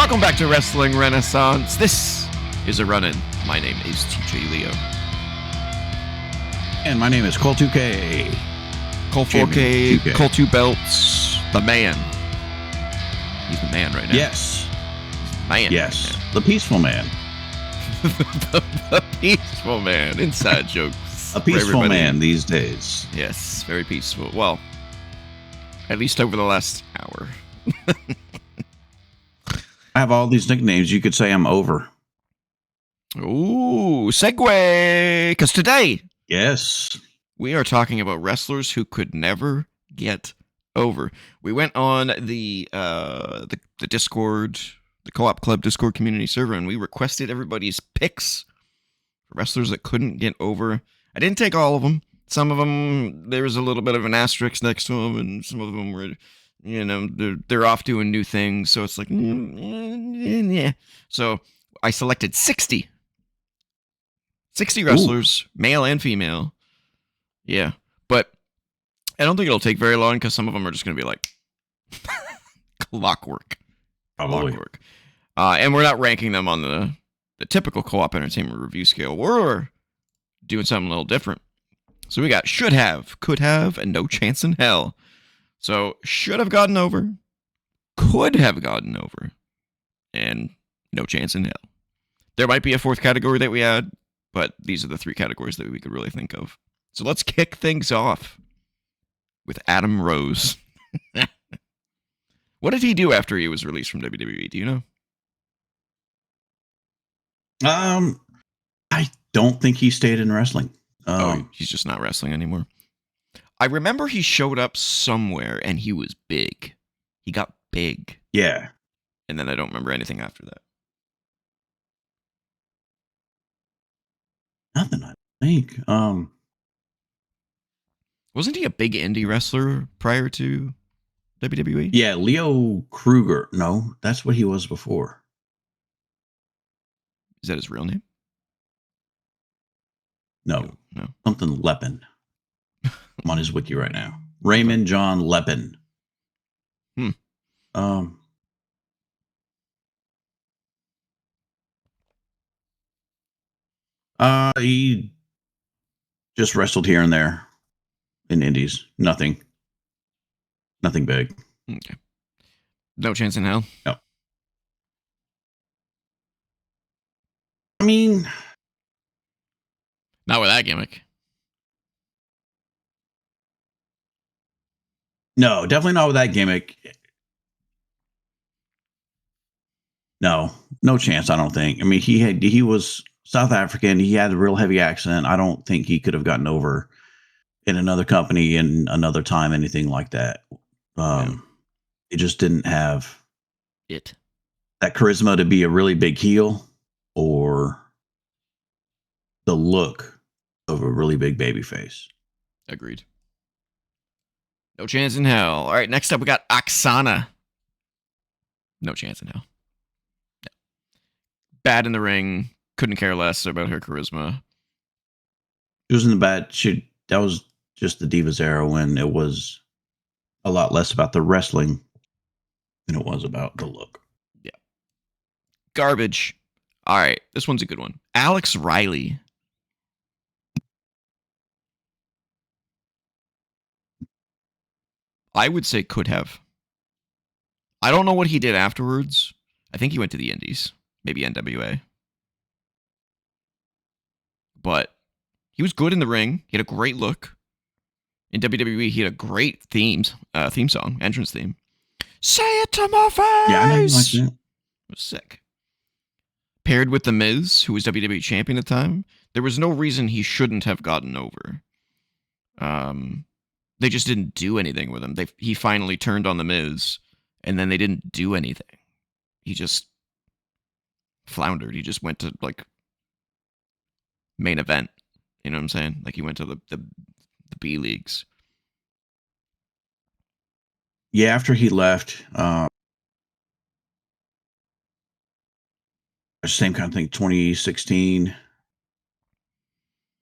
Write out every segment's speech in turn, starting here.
Welcome back to Wrestling Renaissance. This is a run-in. My name is TJ Leo. And my name is Cole 2K. Cole 4K, Cole 2 Belts, the man. He's the man right now. Yes. Man. Yes. The peaceful man. the peaceful man. Inside jokes. A peaceful man these days. Yes, very peaceful. Well, at least over the last hour. I have all these nicknames. You could say I'm over. Ooh, segue. Because today, yes, we are talking about wrestlers who could never get over. We went on the Discord, the Co-op Club Discord community server, and we requested everybody's picks for wrestlers that couldn't get over. I didn't take all of them. Some of them, there was a little bit of an asterisk next to them, and some of them were, you know, they're off doing new things, so it's like, yeah. So I selected 60 wrestlers, male and female. Yeah, but I don't think it'll take very long because some of them are just going to be like clockwork. Probably. Clockwork. And we're not ranking them on the typical co-op entertainment review scale. We're doing something a little different. So we got should have, could have, and no chance in hell. So should have gotten over, could have gotten over, and no chance in hell. There might be a fourth category that we add, but these are the three categories that we could really think of. So let's kick things off with Adam Rose. What did he do after he was released from WWE? Do you know? I don't think he stayed in wrestling. He's just not wrestling anymore. I remember he showed up somewhere and he was big. He got big. Yeah. And then I don't remember anything after that. Nothing, I think. Wasn't he a big indie wrestler prior to WWE? Yeah, Leo Kruger. No, that's what he was before. Is that his real name? No. No. Something Lepin. I'm on his wiki right now. Raymond John Lepin. He just wrestled here and there in indies. Nothing big. Okay. No chance in hell? No. I mean, not with that gimmick. No, definitely not with that gimmick. No chance, I don't think. I mean, he was South African. He had a real heavy accent. I don't think he could have gotten over in another company in another time, anything like that. He just didn't have that charisma to be a really big heel or the look of a really big baby face. Agreed. No chance in hell. All right, next up we got Oksana. No chance in hell. No. Bad in the ring. Couldn't care less about her charisma. It was in the bad. That was just the Divas era when it was a lot less about the wrestling than it was about the look. Yeah. Garbage. All right, this one's a good one. Alex Riley. I would say could have. I don't know what he did afterwards. I think he went to the Indies, maybe NWA. But he was good in the ring. He had a great look. In WWE, he had a great theme song, entrance theme. Say it to my face! Yeah, I know you like that. It was sick. Paired with The Miz, who was WWE champion at the time, there was no reason he shouldn't have gotten over. They just didn't do anything with him. He finally turned on The Miz, and then they didn't do anything. He just floundered. He just went to, like, main event. You know what I'm saying? Like, he went to the B leagues. Yeah, after he left, same kind of thing, 2016.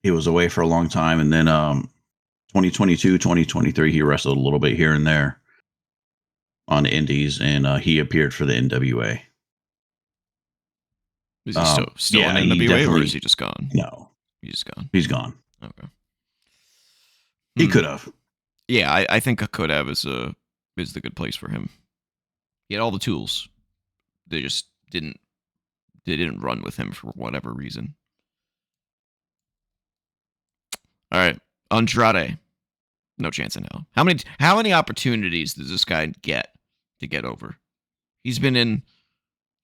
He was away for a long time, and then 2022, 2023, he wrestled a little bit here and there on the indies, and he appeared for the NWA. Is he still yeah, in he NWA, or is he just gone? No, He's just gone. he's gone. Okay. He could have. Yeah, I think a could have is the good place for him. He had all the tools. They just didn't run with him for whatever reason. All right, Andrade, no chance in hell. How many opportunities does this guy get to get over? He's been in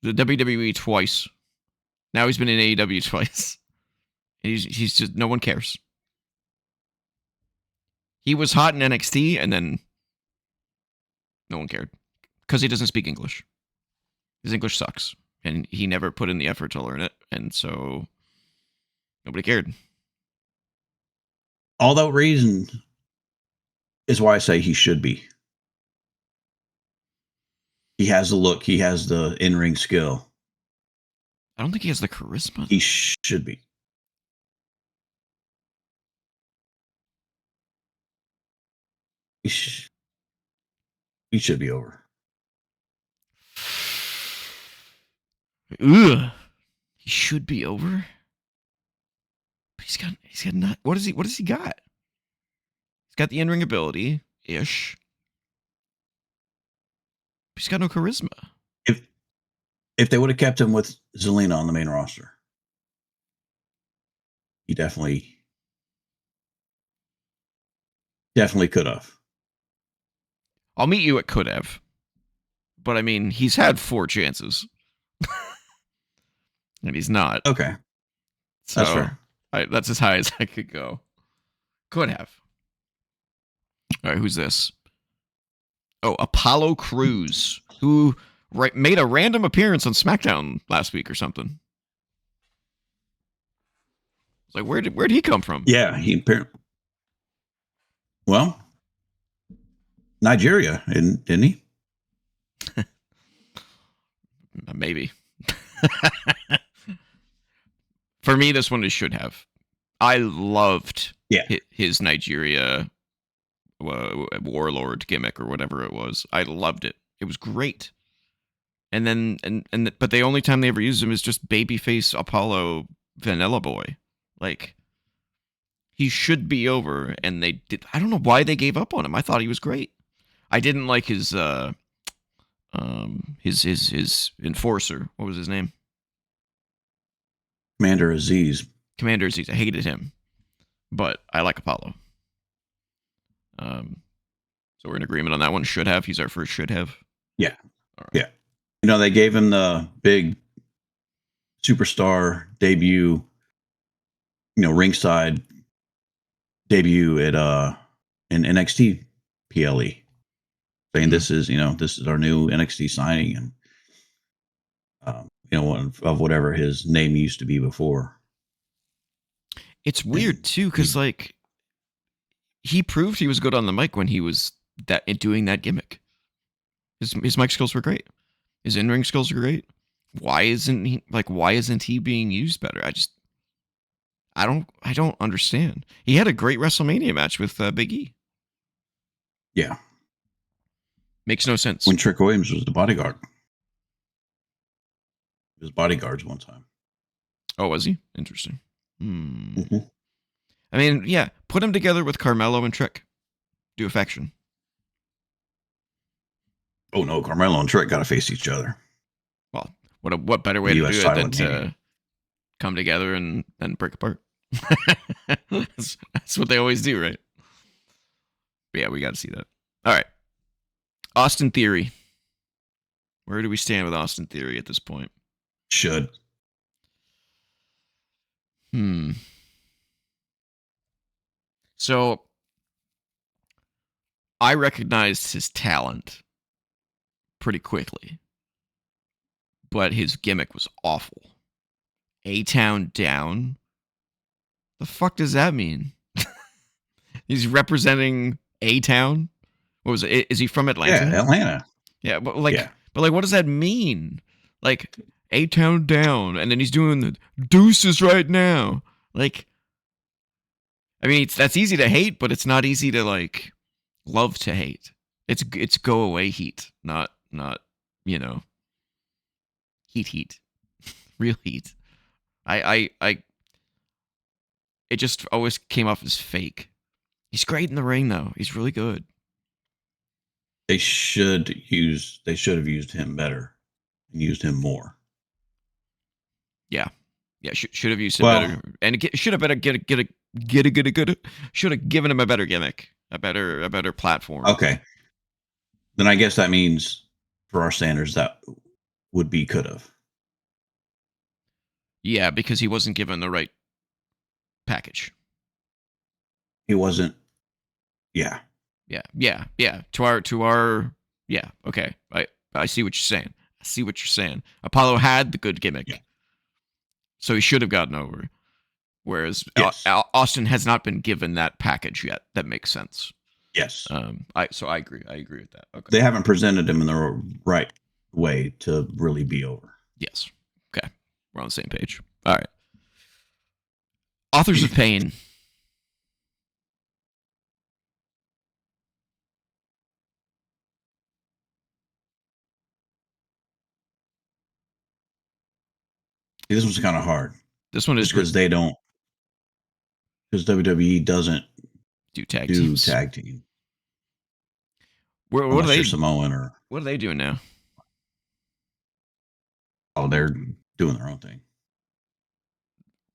the WWE twice. Now he's been in AEW twice. He's just, no one cares. He was hot in NXT, and then no one cared because he doesn't speak English. His English sucks, and he never put in the effort to learn it, and so nobody cared. All that reason is why I say he should be. He has the look. He has the in-ring skill. I don't think he has the charisma. He should be. He should be over. Ugh. He should be over. But he's got not. What has he got? He's got the in-ring ability ish. But he's got no charisma. If they would have kept him with Zelina on the main roster, he definitely could have. I'll meet you at could have. But I mean, he's had 4 chances. And he's not. Okay. So That's fair. That's as high as I could go. Could have. All right, who's this? Oh, Apollo Crews, who made a random appearance on SmackDown last week or something. It's like, where'd he come from? Yeah, he apparently. Well, Nigeria, didn't he? Maybe. For me, this one should have. I loved his Nigeria warlord gimmick or whatever it was. I loved it. It was great. And then but the only time they ever used him is just babyface Apollo Vanilla Boy. Like, he should be over, and they did. I don't know why they gave up on him. I thought he was great. I didn't like his enforcer. What was his name? Commander Aziz. Commander Aziz. I hated him, but I like Apollo. So we're in agreement on that one. Should have. He's our first should have. Yeah. All right. Yeah. You know, they gave him the big superstar debut, ringside debut at in NXT PLE, saying this is our new NXT signing, and of whatever his name used to be before. It's weird too, because like, he proved he was good on the mic when he was doing that gimmick. His mic skills were great. His in-ring skills were great. Why isn't he being used better? I don't understand. He had a great WrestleMania match with Big E. Yeah. Makes no sense. When Trick Williams was the bodyguard. He was bodyguards one time. Oh, was he? Interesting. Mm-hmm. I mean, yeah, put him together with Carmelo and Trick. Do a faction. Oh no, Carmelo and Trick got to face each other. Well, what better way to do it than to come together and then break apart? That's what they always do, right? But yeah, we got to see that. All right. Austin Theory. Where do we stand with Austin Theory at this point? Should. So, I recognized his talent pretty quickly, but his gimmick was awful. A-Town down? The fuck does that mean? He's representing A-Town? What was it? Is he from Atlanta? Yeah, Atlanta. Yeah, but what does that mean? Like, A-Town down, and then he's doing the deuces right now. Like, I mean, that's easy to hate, but it's not easy to like love to hate. It's go away heat, not heat. Real heat. It just always came off as fake. He's great in the ring, though. He's really good. They should have used him better and used him more. Yeah, should have used him Well, better, and should have better should have given him a better gimmick, a better platform. okay. Then I guess that means for our standards that would be could have. Yeah, because he wasn't given the right package. He wasn't. Yeah. Yeah. To our. Yeah. Okay. I see what you're saying. Apollo had the good gimmick, Yeah. so he should have gotten over. Whereas Yes. Austin has not been given that package yet. That makes sense. Yes. I agree. I agree with that. Okay. They haven't presented him in the right way to really be over. Yes. Okay. We're on the same page. All right. Authors of Pain. This was kind of hard. This one is because they don't. Because WWE doesn't do tag do teams. tag team. What are they? Samoan or what are they doing now? Oh, they're doing their own thing.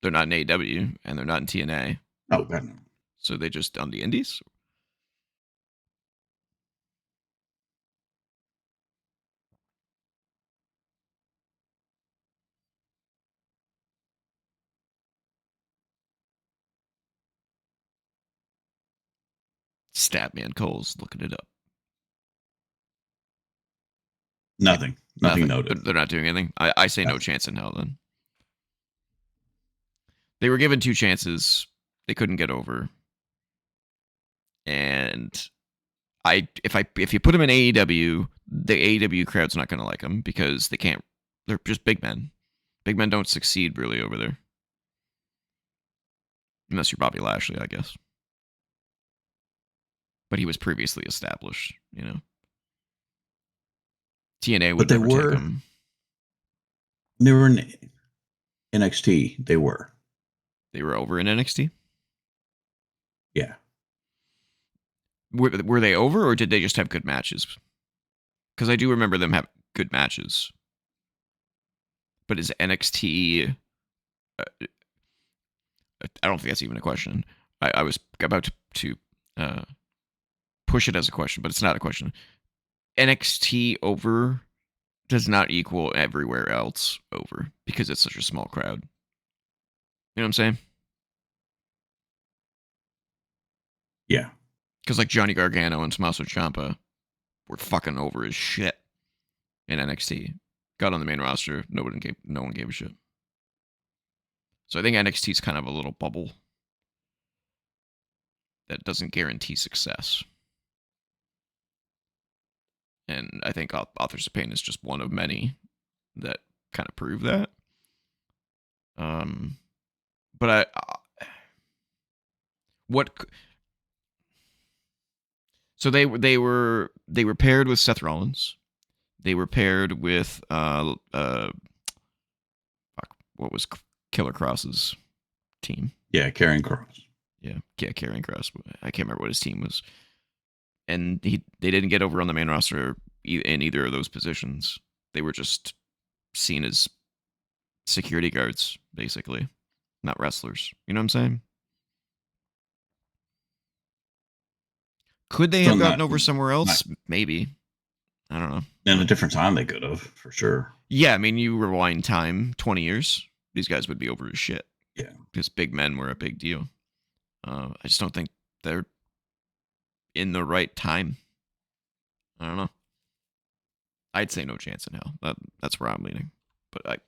They're not in AEW and they're not in TNA. Oh, God, no. So they just on the indies? Statman Cole's looking it up. Nothing noted. They're not doing anything. I say no chance in hell then. They were given 2 chances. They couldn't get over. And if you put them in AEW, the AEW crowd's not going to like them because they're just big men. Big men don't succeed really over there. Unless you're Bobby Lashley, I guess. But he was previously established, you know. TNA would never take him. They were in NXT. They were over in NXT? Yeah. Were they over, or did they just have good matches? Because I do remember them have good matches. But is NXT... I don't think that's even a question. I was about to push it as a question, but it's not a question. NXT over does not equal everywhere else over because it's such a small crowd. You know what I'm saying? Yeah. Because like Johnny Gargano and Tommaso Ciampa were fucking over as shit in NXT. Got on the main roster, no one gave a shit. So I think NXT's kind of a little bubble that doesn't guarantee success. And I think Authors of Pain is just one of many that kind of prove that. But so they were paired with Seth Rollins. They were paired with what was Killer Cross's team? Yeah, Karrion Kross. Yeah, Karrion Kross. I can't remember what his team was. And they didn't get over on the main roster in either of those positions. They were just seen as security guards, basically, not wrestlers. You know what I'm saying? Could they have gotten over somewhere else? Maybe. I don't know. In a different time, they could have, for sure. Yeah, I mean, you rewind time 20 years, these guys would be over as shit. Yeah. Because big men were a big deal. I just don't think they're in the right time. I don't know. I'd say no chance in hell. That's where I'm leaning. But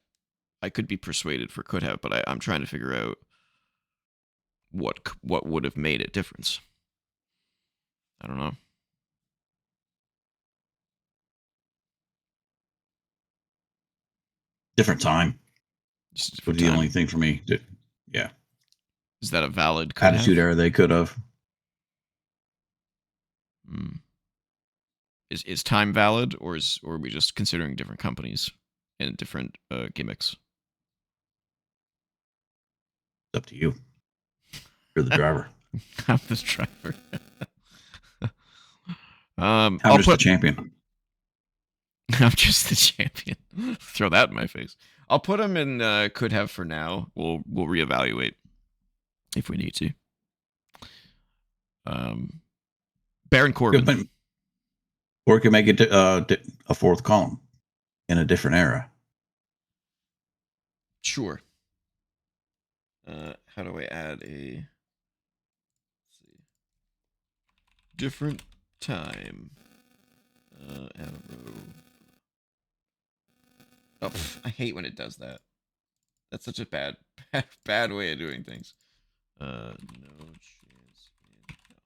I could be persuaded for could have, but I'm trying to figure out what would have made a difference. I don't know. Different time. Just Would be the only thing for me. Yeah. Is that a valid Attitude Era? They could have. Is time valid, or are we just considering different companies and different gimmicks? It's up to you. You're the driver. I'm this driver. I'm I'll just put. the champion. I'm just the champion. Throw that in my face. I'll put him in. Could have for now. We'll reevaluate if we need to. Baron Corbin. Or we could make it a fourth column in a different era. Sure. How do I add a? Let's see. Different time. Add a row. Oh, I hate when it does that. That's such a bad way of doing things. No chance in hell.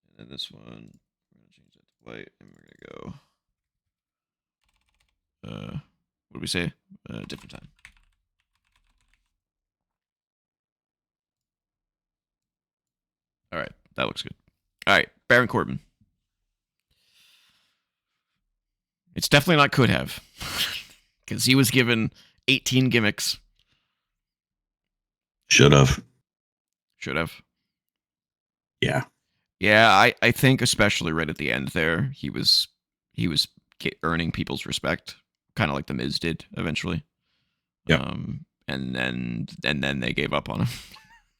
And then this one, we're gonna change that to white, and we're gonna go. What do we say? Different time. All right, that looks good. All right, Baron Corbin. It's definitely not could have, because he was given 18 gimmicks. Should have. Should have. Yeah. Yeah, I think especially right at the end there, he was earning people's respect, kind of like the Miz did eventually. Yep. And then they gave up on him.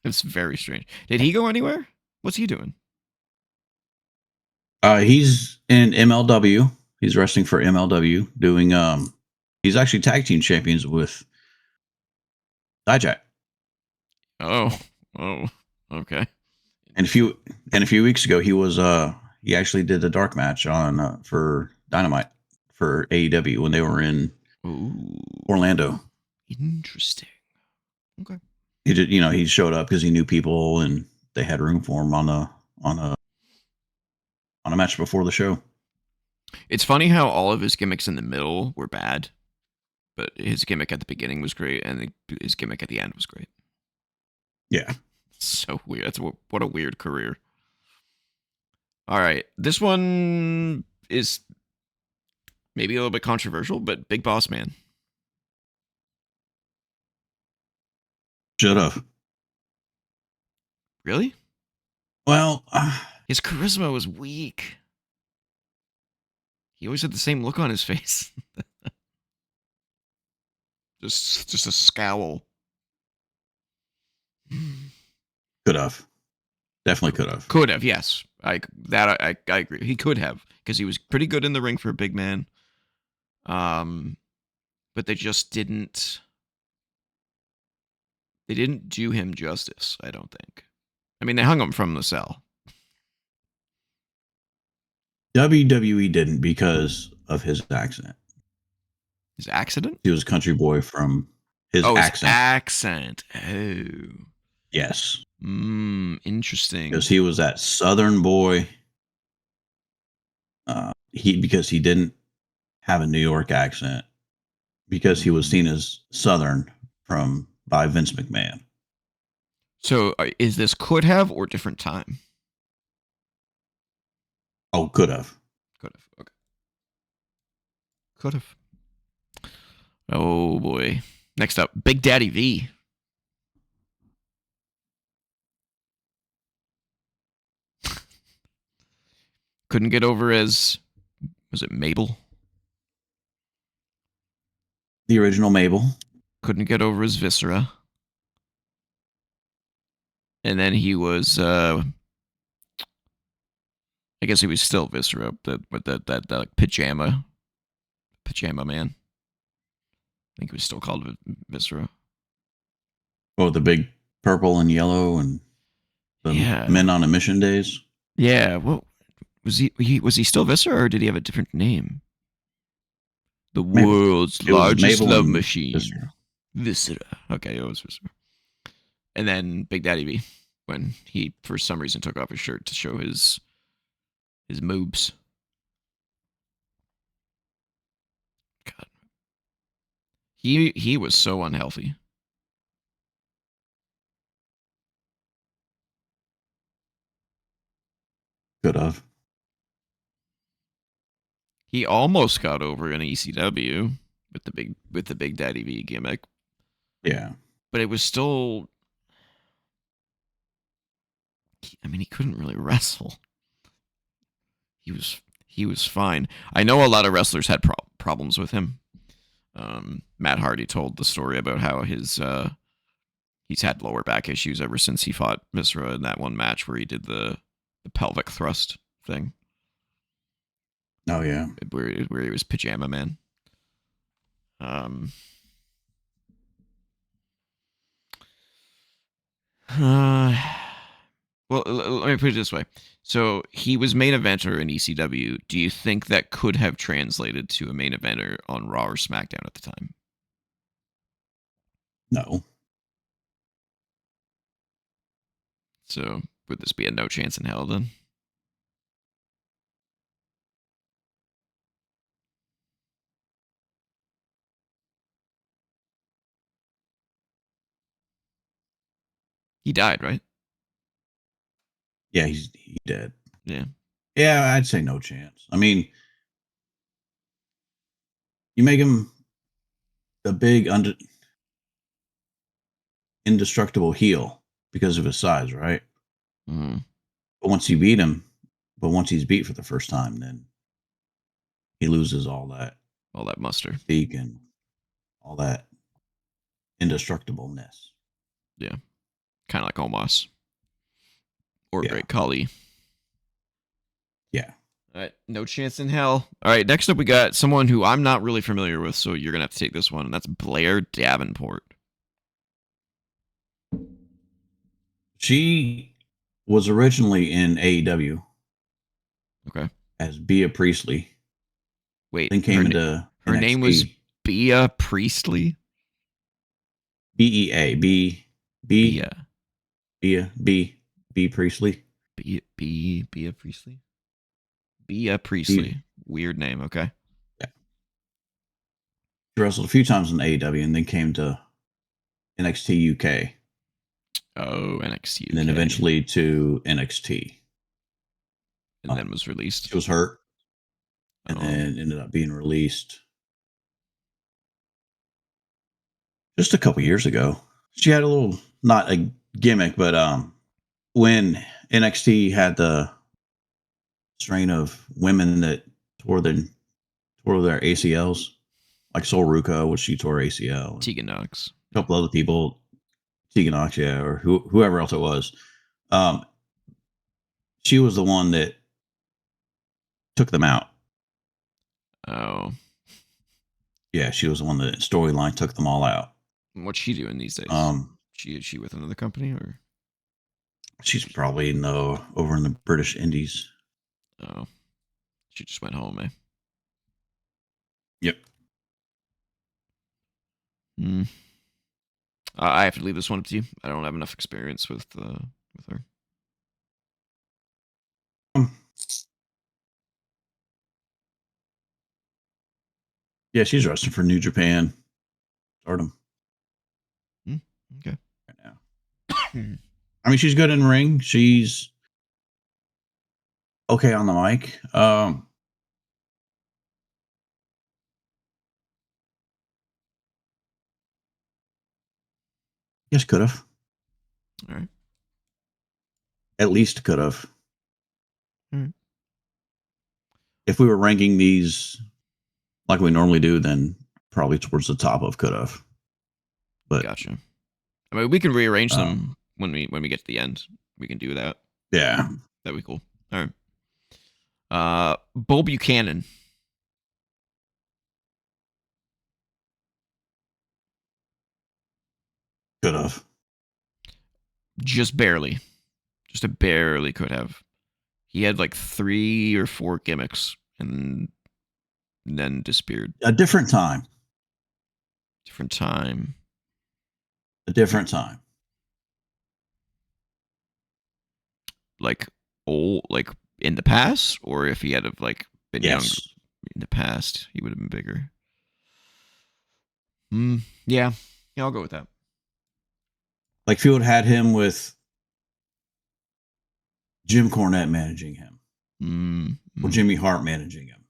It's very strange. Did he go anywhere? What's he doing? He's in MLW. He's wrestling for MLW, doing he's actually tag team champions with Dijak. Oh, okay. And a few weeks ago, he actually did a dark match on for Dynamite for AEW when they were in Orlando. Interesting. Okay. He showed up because he knew people and they had room for him on a match before the show. It's funny how all of his gimmicks in the middle were bad, but his gimmick at the beginning was great, and his gimmick at the end was great. Yeah. So weird. That's what a weird career. All right, this one is maybe a little bit controversial, but Big Boss Man. Should have. Really? Well, his charisma was weak. He always had the same look on his face. just a scowl. Could have. Definitely could have. Could have, yes. I agree. He could have, because he was pretty good in the ring for a big man. But they just didn't. They didn't do him justice, I don't think. I mean, they hung him from the cell. WWE didn't because of his accent. His accident? He was a country boy from his accent. His accent. Oh. Yes. Interesting. Because he was that Southern boy. Because he didn't have a New York accent. Because he was seen as Southern by Vince McMahon. So is this could have or different time? Oh, could have. Could have. Okay. Could have. Oh boy. Next up, Big Daddy V. Couldn't get over as, was it Mabel? The original Mabel. Couldn't get over as Viscera. And then he was, I guess he was still Viscera, with that pajama man. I think he was still called Viscera. Oh, the big purple and yellow and the Men on a Mission days. Yeah. Well, was he still Viscera, or did he have a different name? The world's largest love machine. Viscera. Okay, it was Viscera. And then Big Daddy V, when he for some reason took off his shirt to show his moobs. God. He was so unhealthy. Could have. He almost got over in ECW with the Big Daddy V gimmick. Yeah. but it was still. I mean, he couldn't really wrestle. He was fine. I know a lot of wrestlers had problems with him. Matt Hardy told the story about how he's had lower back issues ever since he fought Misra in that one match where he did the pelvic thrust thing. Oh yeah, where he was Pajama Man. Well, let me put it this way. So he was main eventer in ECW. Do you think that could have translated to a main eventer on Raw or SmackDown at the time? no. So would this be a no chance in hell then? He died, right? Yeah, he dead. Yeah. Yeah, I'd say no chance. I mean, you make him the big indestructible heel because of his size, right? Mm, But once he's beat for the first time, then he loses all that all that muster. mystique and all that indestructibleness. Yeah. Kind of like Omos or Yeah. Great Khali. Yeah. All right, no chance in hell. All right, next up we got someone who I'm not really familiar with, so you're gonna have to take this one, and that's Blair Davenport. She was originally in AEW Okay. as Bea Priestley, Wait, then came into her name was NXT. Bea Priestley. BEA B B Bea B Priestley. Bea Priestley. Bea B, Priestley. Weird name. Okay. yeah. She wrestled a few times in AEW and then came to NXT UK Oh, NXT and then UK, eventually to NXT. and then was released. She was hurt and Oh, then ended up being released just a couple years ago. She had a little, not a gimmick, but when NXT had the strain of women that tore their ACLs, like Sol Ruka, which she tore ACL, Tegan Knox. a couple other people, Tegan Knox, yeah, or whoever else it was. Um, she was the one that took them out. Oh, Yeah, she was the one that storyline took them all out. what's she doing these days? Um, Is she with another company or? she's probably over in the British Indies. Oh, she just went home, eh? Yep. Hmm. I have to leave this one up to you. I don't have enough experience with her. Um, yeah, she's wrestling for New Japan. Stardom Okay. right now. I mean, she's good in ring. She's okay on the mic. Yes, could have. All right. At least could have. All right. If we were ranking these like we normally do, then probably towards the top of could have. But Gotcha. I mean, we can rearrange them when we get to the end. We can do that. yeah, That'd be cool. All right. Bull Buchanan. could have. Just barely. Just a barely could have. He had like 3 or 4 gimmicks and then disappeared. A different time. Different time. A different time. Like old, like in the past, or if he had have like been younger Yes. in the past, he would have been bigger. Yeah. Yeah, I'll go with that. Like if you would have had him with Jim Cornette managing him or Jimmy Hart managing him.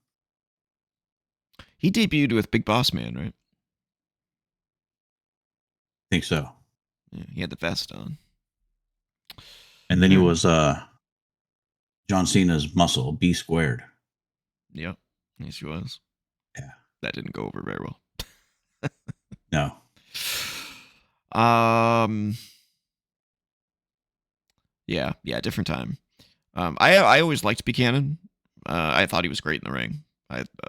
He debuted with Big Boss Man, right? I think so. Yeah, he had the vest on. And then he was John Cena's muscle, B squared. Yep. Yes, he was. Yeah. That didn't go over very well. No. Yeah, different time. I always liked Buchanan. I thought he was great in the ring.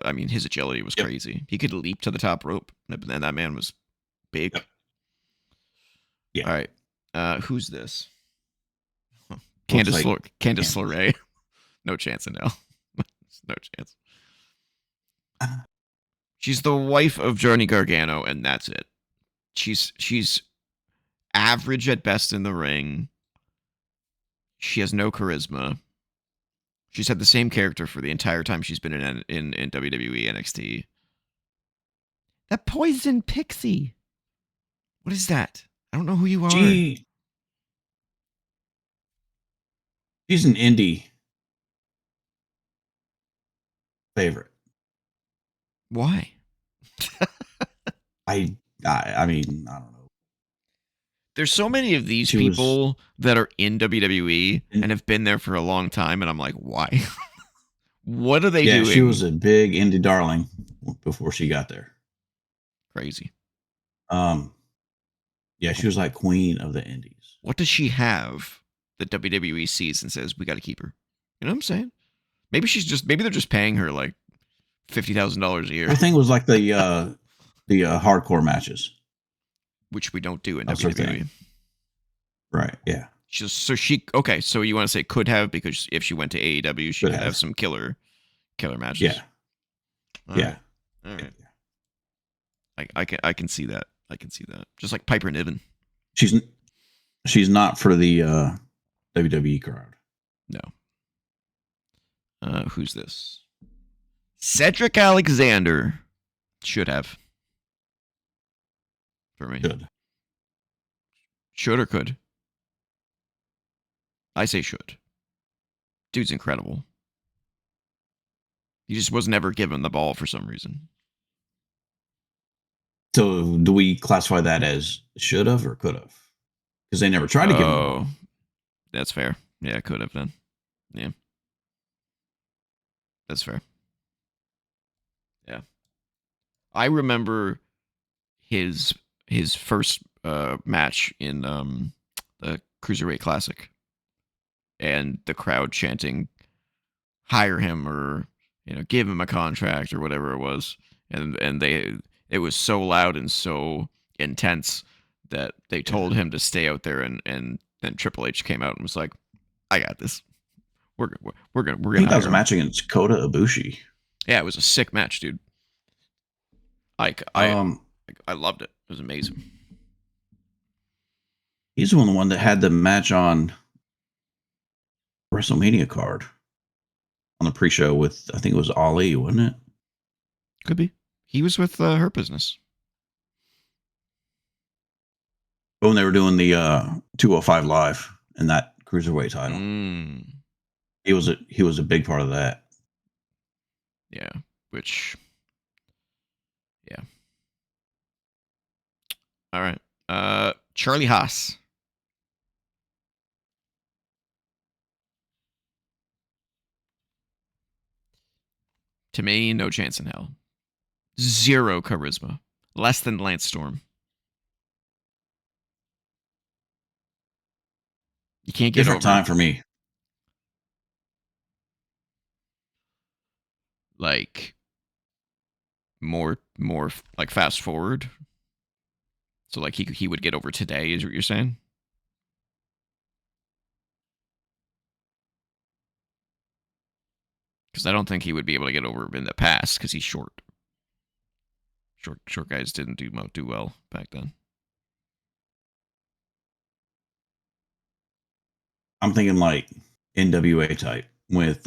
I mean, his agility was crazy. He could leap to the top rope, and that man was big. Yep. Yeah. All right. Who's this? Candice LeRae. No chance in hell. No chance. She's the wife of Johnny Gargano, and that's it. She's average at best in the ring. She has no charisma. She's had the same character for the entire time she's been in WWE NXT. That Poison Pixie. What is that? I don't know who you are. She's an indie favorite. Why? I mean, I don't know. There's so many of these people that are in WWE and have been there for a long time, and I'm like, why? What are they doing? Yeah, she was a big indie darling before she got there. Crazy. Yeah, she was like queen of the indies. What does she have that WWE sees and says, we got to keep her? You know what I'm saying? Maybe they're just paying her like $50,000 a year. Her thing was like the hardcore matches, which we don't do in WWE. Right? Yeah. Okay. So you want to say could have, because if she went to AEW, she could have some killer matches. Yeah. Yeah. All right. I can see that. I can see that. Just like Piper Niven. She's not for the WWE crowd. No. Who's this? Cedric Alexander. Should have. For me. Should or could? I say should. Dude's incredible. He just was never given the ball for some reason. So do we classify that as should have or could have? Because they never tried to give him the ball. That's fair. Yeah, could have then. Yeah. That's fair. Yeah. I remember his first match in the Cruiserweight Classic, and the crowd chanting, "Hire him," or give him a contract, or whatever it was, and it was so loud and so intense that they told him to stay out there, and then Triple H came out and was like, "I got this. We're gonna." I think that was a match against Kota Ibushi. Yeah, it was a sick match, dude. I loved it. It was amazing. He's the one that had the match on WrestleMania card on the pre-show with, I think it was Ali, wasn't it? Could be. He was with Hurt Business. But when they were doing the 205 Live and that Cruiserweight title, he was a big part of that. Yeah, yeah. All right. Charlie Haas. To me, no chance in hell. Zero charisma. Less than Lance Storm. You can't get different time for me. Like more like fast forward. So like he would get over today, is what you're saying? Because I don't think he would be able to get over in the past because he's short. Short guys didn't do well back then. I'm thinking like NWA type with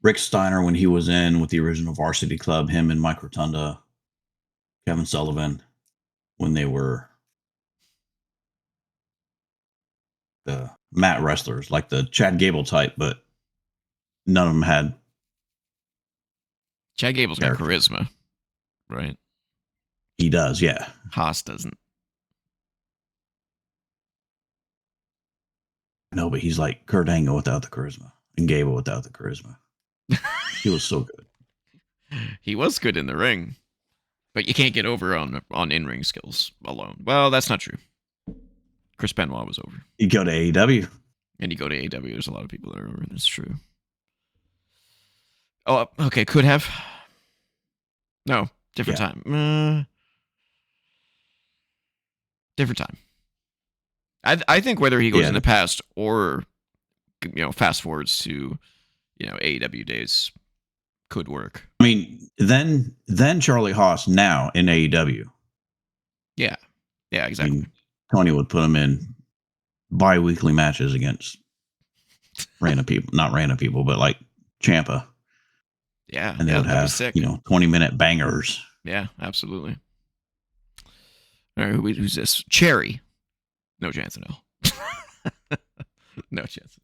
Rick Steiner when he was in with the original Varsity Club, him and Mike Rotunda, Kevin Sullivan, when they were the mat wrestlers, like the Chad Gable type, but none of them had. Chad Gable's got charisma, right? He does, yeah. Haas doesn't. No, but he's like Kurt Angle without the charisma and Gable without the charisma. He was so good. He was good in the ring, but you can't get over on in-ring skills alone. Well, that's not true. Chris Benoit was over. You go to AEW. And you go to AEW, there's a lot of people that are over. That's true. Oh, okay. Could have. No, different time. Different time. I think whether he goes in the past or fast forwards to AEW days could work. I mean, then Charlie Haas now in AEW. Yeah, exactly. I mean, Tony would put him in bi-weekly matches against random people, not random people, but like Ciampa. Yeah, and they would have 20-minute bangers. Yeah, absolutely. All right, who's this? Cherry. No chance in hell. No chance in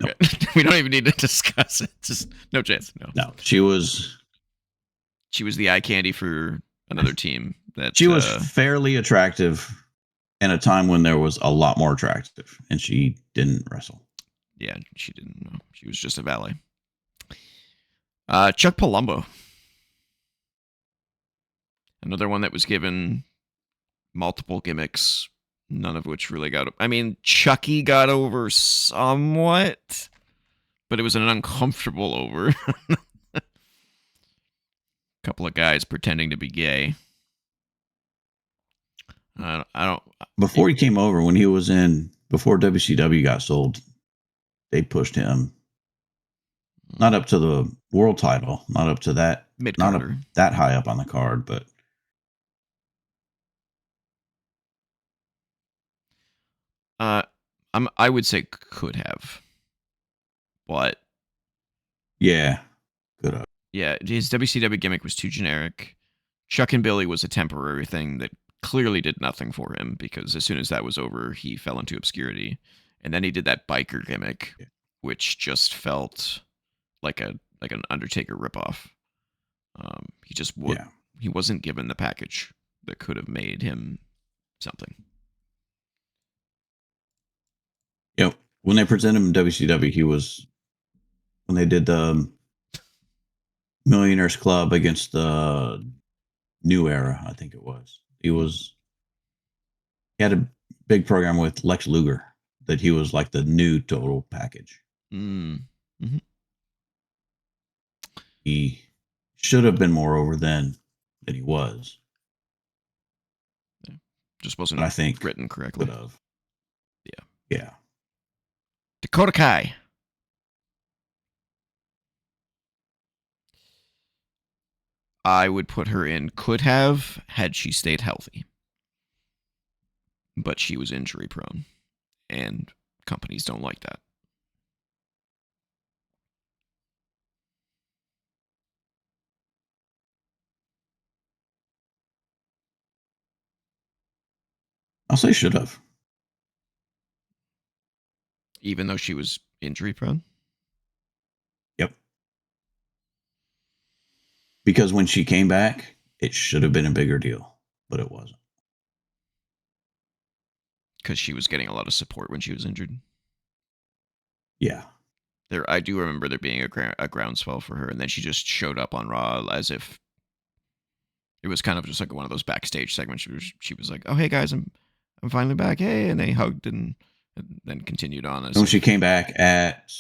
hell. Okay. Nope. We don't even need to discuss it. Just no chance. No, she was the eye candy for another team. That she was fairly attractive in a time when there was a lot more attractive, and she didn't wrestle. Yeah, she didn't. No, she was just a valet. Chuck Palumbo. Another one that was given multiple gimmicks, none of which really got... I mean, Chucky got over somewhat, but it was an uncomfortable over. A couple of guys pretending to be gay. I don't... Before he came over, when he was before WCW got sold, they pushed him not up to the world title, not up to that, not up that high up on the card, but I would say could have, but yeah, could have. Yeah, his WCW gimmick was too generic. Chuck and Billy was a temporary thing that clearly did nothing for him, because as soon as that was over, he fell into obscurity. And then he did that biker gimmick, which just felt like an Undertaker ripoff. He just he wasn't given the package that could have made him something. Yep. When they presented him in WCW, when they did the Millionaires Club against the New Era, I think it was. He had a big program with Lex Luger that he was like the new total package. Mm-hmm. He should have been more over than he was. Yeah. Just wasn't, I think, written correctly. Could have. Yeah. Dakota Kai. I would put her in could have had she stayed healthy. But she was injury prone, and companies don't like that. I'll say should have. Even though she was injury prone? Yep. Because when she came back, it should have been a bigger deal, but it wasn't. Because she was getting a lot of support when she was injured. Yeah. I do remember there being a groundswell for her, and then she just showed up on Raw as if it was kind of just like one of those backstage segments. She was like, "Oh, hey guys, I'm finally back. Hey," and they hugged and then continued on. When she came back at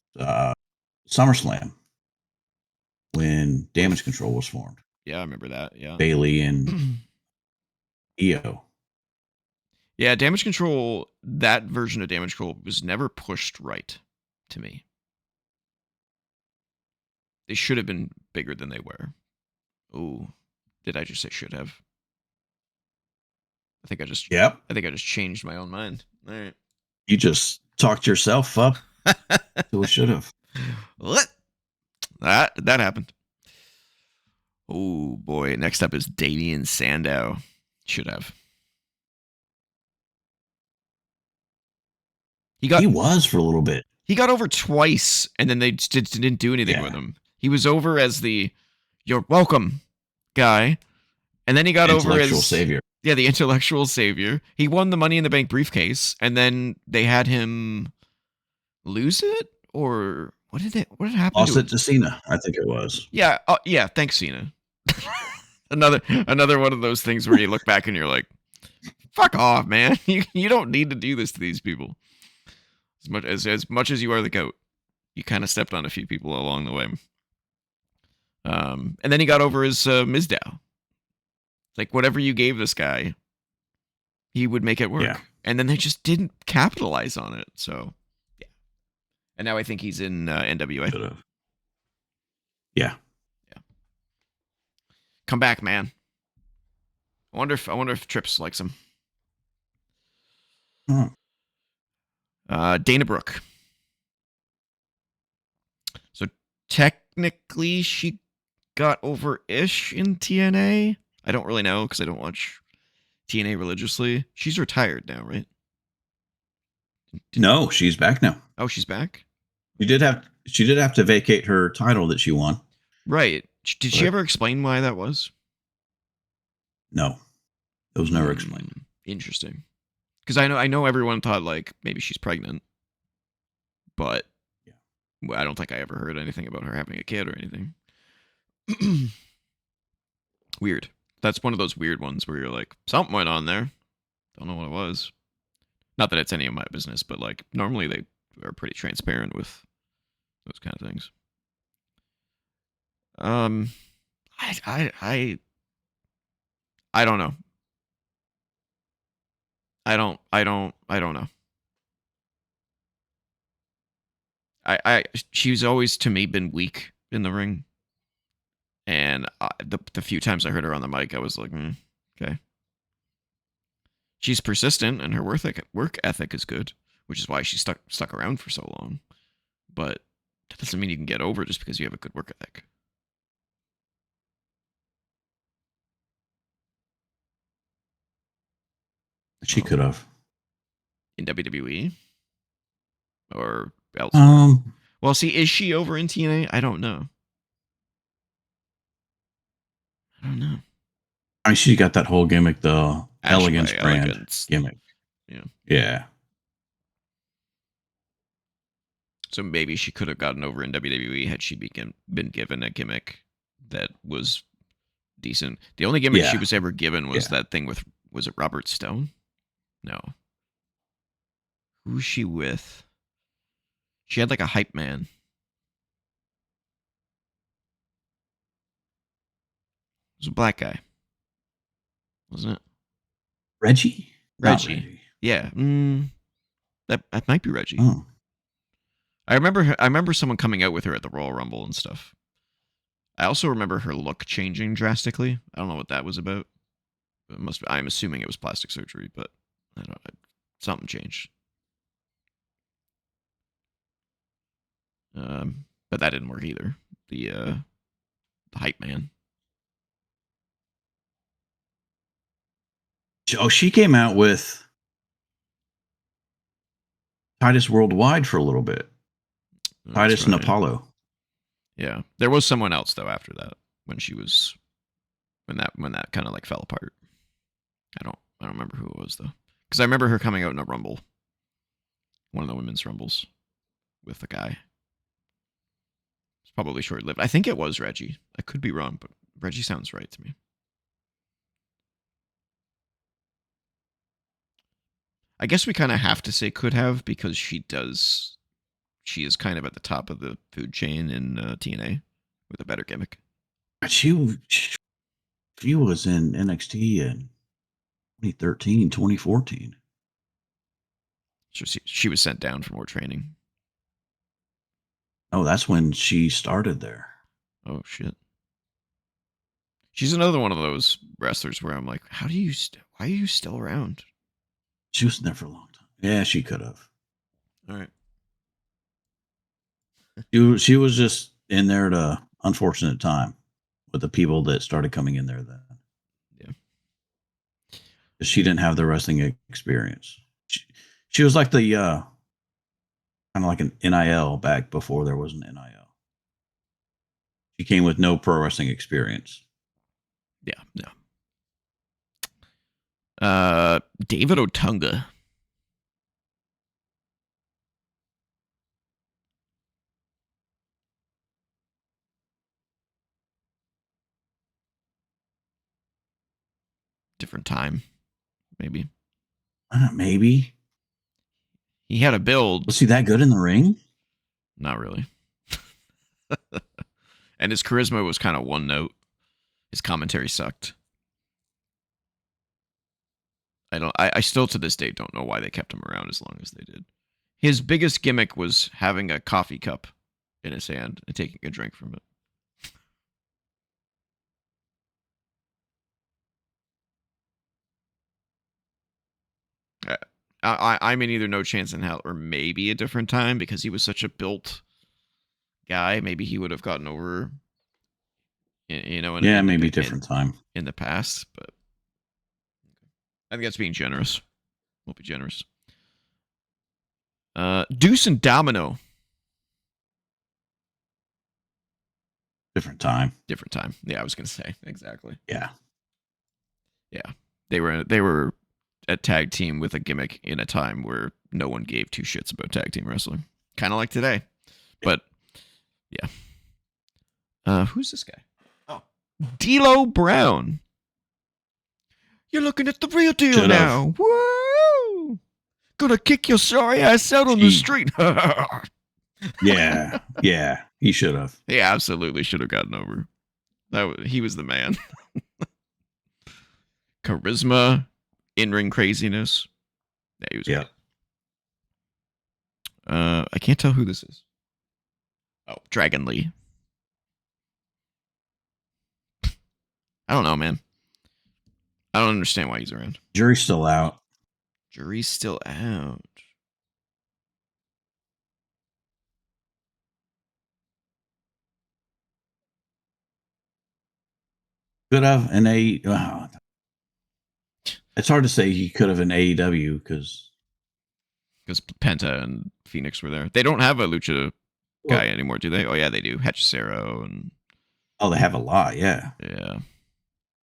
SummerSlam, when Damage Control was formed. Yeah, I remember that. Yeah, Bailey and Io. Yeah, Damage Control. That version of Damage Control was never pushed right to me. They should have been bigger than they were. Ooh, did I just say should have? I think I just changed my own mind. All right. You just talked yourself up. So should have. What? That happened. Oh boy. Next up is Damian Sandow. Should have. He was for a little bit. He got over twice, and then they didn't do anything with him. He was over as the "you're welcome" guy, and then he got over as savior. Yeah, the intellectual savior. He won the Money in the Bank briefcase, and then they had him lose it, or what did happen Lost to it it? to Cena, I think it was. Yeah, yeah. Thanks, Cena. another one of those things where you look back and you're like, "Fuck off, man! You don't need to do this to these people." As much as you are the GOAT, you kind of stepped on a few people along the way. And then he got over his Mizdow. Like whatever you gave this guy, he would make it work. Yeah. And then they just didn't capitalize on it. So, yeah. And now I think he's in NWA. Should have. Yeah. Come back, man. I wonder if Trips likes him. Oh. Dana Brooke. So technically, she got over-ish in TNA. I don't really know because I don't watch TNA religiously. She's retired now, right? No, she's back now. Oh, she's back? She did have to vacate her title that she won. Right. Did she ever explain why that was? No. It was never explained. Interesting. Because I know everyone thought like maybe she's pregnant, but yeah. I don't think I ever heard anything about her having a kid or anything. Weird. That's one of those weird ones where you're like, something went on there. Don't know what it was. Not that it's any of my business, but like normally they are pretty transparent with those kind of things. I don't know. I don't know. She's always to me been weak in the ring, and the few times I heard her on the mic, I was like, okay. She's persistent, and her work ethic is good, which is why she stuck around for so long. But that doesn't mean you can get over just because you have a good work ethic. She could have. In WWE? Or elsewhere? Well, see, is she over in TNA? I don't know. I mean, she got that whole gimmick, the Elegance brand Elegance. gimmick. Yeah. So maybe she could have gotten over in WWE had she been given a gimmick that was decent. The only gimmick she was ever given was that thing with, was it Robert Stone? No. Who's she with? She had like a hype man. It was a black guy. Wasn't it? Reggie? Reggie. Yeah. That might be Reggie. Oh. I remember someone coming out with her at the Royal Rumble and stuff. I also remember her look changing drastically. I don't know what that was about. I'm assuming it was plastic surgery, but I don't know. Something changed. But that didn't work either. The hype man. Oh, she came out with Titus Worldwide for a little bit. That's Titus and Apollo. Yeah, there was someone else though after that when that kind of like fell apart. I don't remember who it was though, because I remember her coming out in a Rumble, one of the women's Rumbles, with a guy. It's probably short lived. I think it was Reggie. I could be wrong, but Reggie sounds right to me. I guess we kind of have to say could have because she is kind of at the top of the food chain in TNA with a better gimmick. She was in NXT in 2013, 2014. She was sent down for more training. Oh, that's when she started there. Oh, shit. She's another one of those wrestlers where I'm like, why are you still around? She was there for a long time. Yeah, she could have. All right. She was just in there at an unfortunate time with the people that started coming in there then. Yeah. She didn't have the wrestling experience. She was like the kind of like an NIL back before there was an NIL. She came with no pro wrestling experience. Yeah, no. David Otunga. Different time, maybe. Maybe. He had a build. Was he that good in the ring? Not really. And his charisma was kind of one note. His commentary sucked. I still to this day don't know why they kept him around as long as they did. His biggest gimmick was having a coffee cup in his hand and taking a drink from it. I'm in either No Chance in Hell or maybe a different time because he was such a built guy. Maybe he would have gotten over, Maybe different time in the past. But I think that's being generous. We'll be generous. Deuce and Domino. Different time. Different time. Yeah, I was gonna say exactly. Yeah. They were a tag team with a gimmick in a time where no one gave two shits about tag team wrestling. Kind of like today, but yeah. Who's this guy? Oh, D'Lo Brown. You're looking at the real deal Should've. now. Woo! Gonna kick your sorry ass out on the street. Yeah. He should have. He absolutely should have gotten over. He was the man. Charisma, in-ring craziness. Yeah, he was great. I can't tell who this is. Oh, Dragon Lee. I don't know, man. I don't understand why he's around. Jury's still out. Jury's still out. Could have an it's hard to say he could have an AEW because Penta and Phoenix were there. They don't have a lucha guy anymore, do they? Oh yeah, they do. Hechicero and they have a lot. Yeah.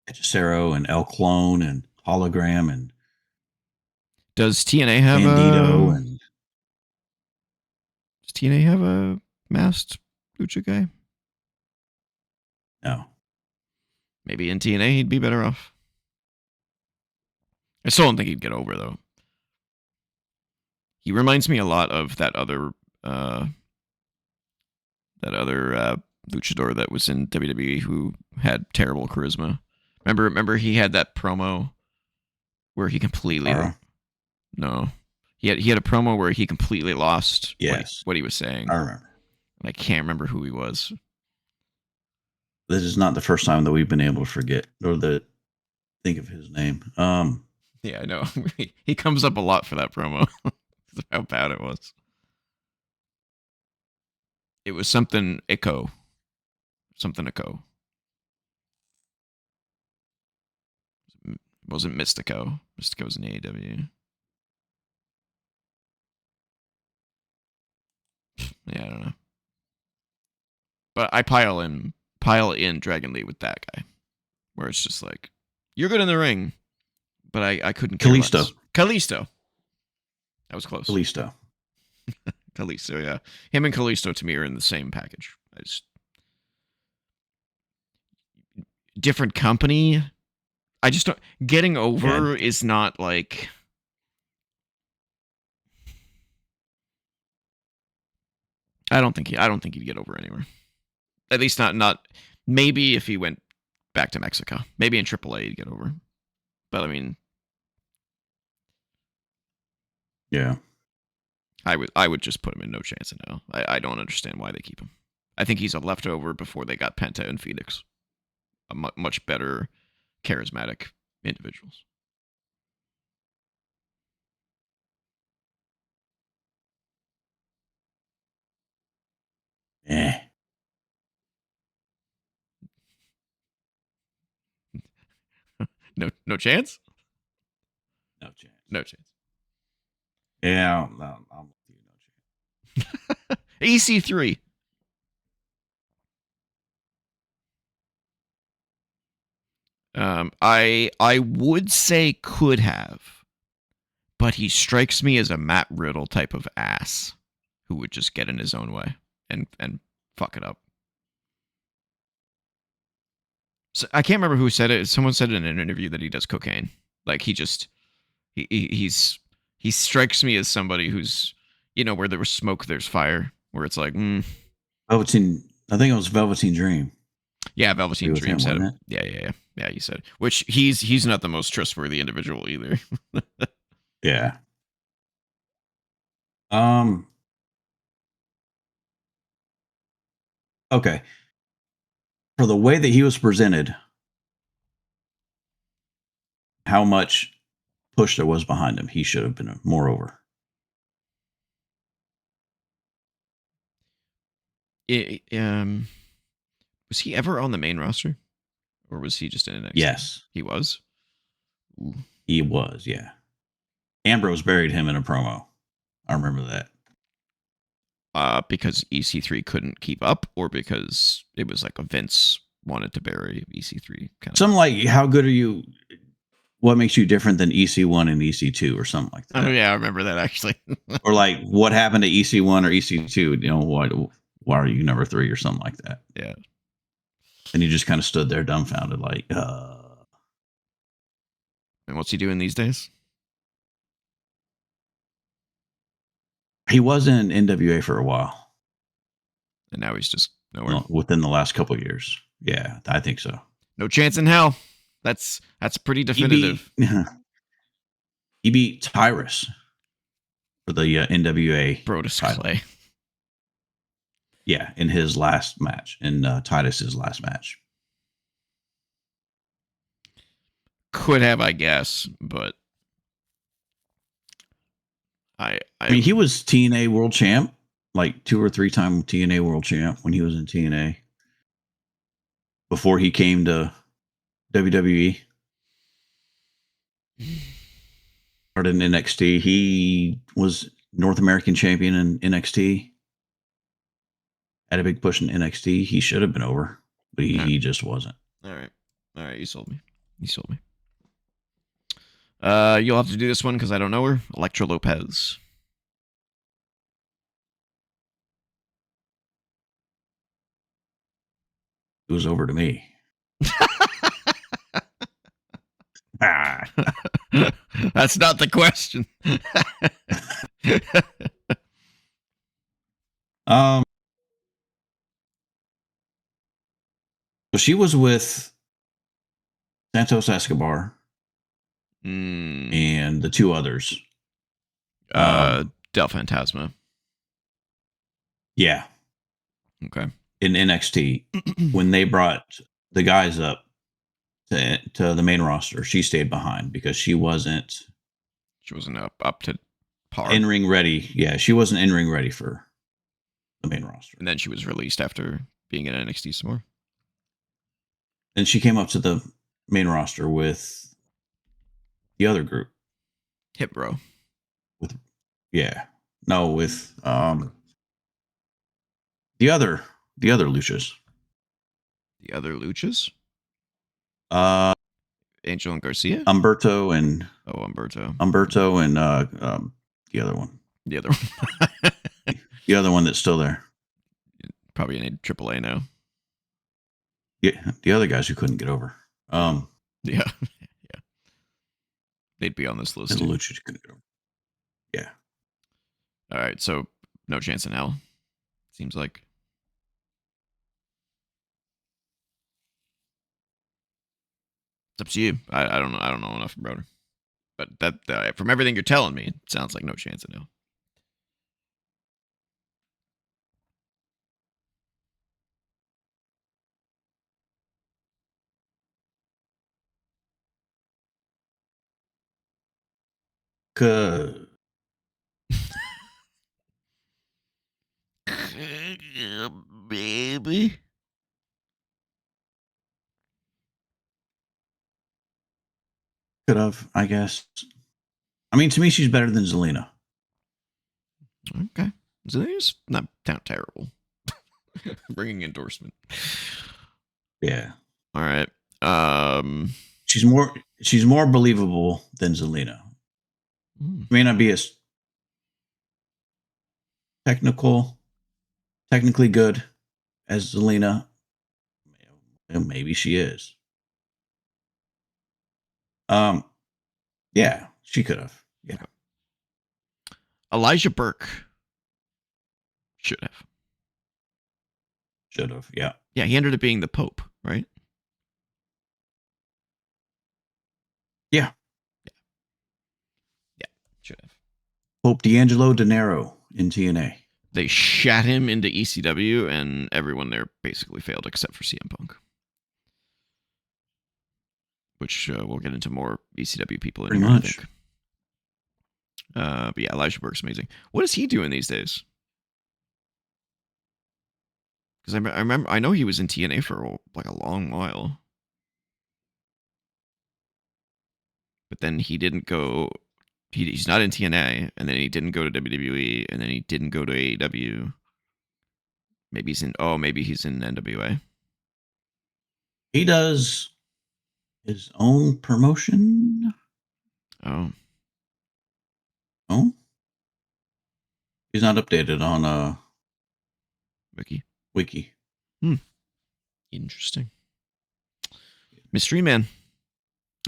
Hechicero and El Clone and Hologram and does TNA have Bandito and does TNA have a masked lucha guy? No. Maybe in TNA he'd be better off. I still don't think he'd get over though. He reminds me a lot of that other luchador that was in WWE who had terrible charisma. Remember he had that promo where he completely no. He had a promo where he completely lost what he was saying. I remember. And I can't remember who he was. This is not the first time that we've been able to forget or think of his name. Yeah, I know. He comes up a lot for that promo. How bad it was. It was something Echo. Something Echo. It wasn't Mystico. Mystico's in AEW. Yeah, I don't know. But I pile in Dragon Lee with that guy. Where it's just like, you're good in the ring, but I couldn't care less. Kalisto. That was close. Kalisto, yeah. Him and Kalisto to me are in the same package. Different company. I just don't. Getting over is not like. I don't think he'd get over anywhere. At least not. Maybe if he went back to Mexico. Maybe in AAA he'd get over. But I mean. Yeah. I would just put him in No Chance in Hell. I don't understand why they keep him. I think he's a leftover before they got Penta and Phoenix. Much better, charismatic individuals. No chance? No chance. No chance. Yeah, I'm with you. No chance. EC3. I would say could have, but he strikes me as a Matt Riddle type of ass who would just get in his own way and fuck it up. So I can't remember who said it. Someone said in an interview that he does cocaine. Like he strikes me as somebody who's, where there was smoke, there's fire. Where it's like, Velveteen. I think it was Velveteen Dream. Yeah, Velveteen Dream said it. It? Yeah. You said it. Which he's not the most trustworthy individual either. Yeah. Okay. For the way that he was presented, how much push there was behind him, he should have been more over. Was he ever on the main roster, or was he just in NXT? Yes, he was. Ooh. He was, yeah. Ambrose buried him in a promo. I remember that. Because EC3 couldn't keep up, or because it was like a Vince wanted to bury EC3 kind of. Something like, how good are you? What makes you different than EC1 and EC2 or something like that? Oh yeah, I remember that actually. Or like, what happened to EC1 or EC2? Why are you number 3 or something like that? Yeah. And he just kind of stood there dumbfounded, like, And what's he doing these days? He was in NWA for a while. And now he's just nowhere. Within the last couple of years. Yeah, I think so. No chance in hell. That's pretty definitive. He beat Tyrus for the NWA Brodus title. Clay. Yeah, in his last match, in Titus's last match. Could have, I guess, but I mean, he was TNA World Champ, like 2 or 3 time TNA World Champ when he was in TNA. Before he came to WWE. Started in NXT. He was North American champion in NXT. Had a big push in NXT. He should have been over, but he just wasn't. All right. You sold me. You'll have to do this one because I don't know her. Elektra Lopez. It was over to me. That's not the question. So she was with Santos Escobar and the 2 others. Del Fantasma. Yeah. Okay. In NXT, when they brought the guys up to the main roster, she stayed behind because she wasn't up to par. In-ring ready. Yeah, she wasn't in-ring ready for the main roster. And then she was released after being in NXT some more. And she came up to the main roster with the other group. Hit Bro. With the other Luchas. The other Luchas? Angel and Garcia? Humberto and Humberto and the other one. The other one. The other one that's still there. Probably in AAA now. Yeah, the other guys who couldn't get over. Yeah. They'd be on this list. The Luchas couldn't get over. Yeah. All right, so no chance in hell. Seems like. It's up to you. I don't know. I don't know enough about her, but that from everything you're telling me, it sounds like no chance in hell. Baby. Could have, I guess. I mean, to me, she's better than Zelina. Okay. Zelina's not terrible. Bringing endorsement. Yeah. All right. she's more believable than Zelina. May not be as technically good as Zelina. Maybe she is. Yeah, she could have. Yeah. Okay. Elijah Burke should have. Should have. Yeah. Yeah, he ended up being the Pope, right? Yeah. Yeah, should have. Pope D'Angelo De Niro in TNA. They shat him into ECW, and everyone there basically failed except for CM Punk. Which we'll get into more ECW people in Pretty here, much. I think. But yeah, Elijah Burke's amazing. What is he doing these days? Because I know he was in TNA for like a long while, but then he didn't go. He's not in TNA, and then he didn't go to WWE, and then he didn't go to AEW. Maybe he's in. Oh, maybe he's in NWA. He does his own promotion. Oh, Oh, he's not updated on Wiki. Interesting. Mystery Man.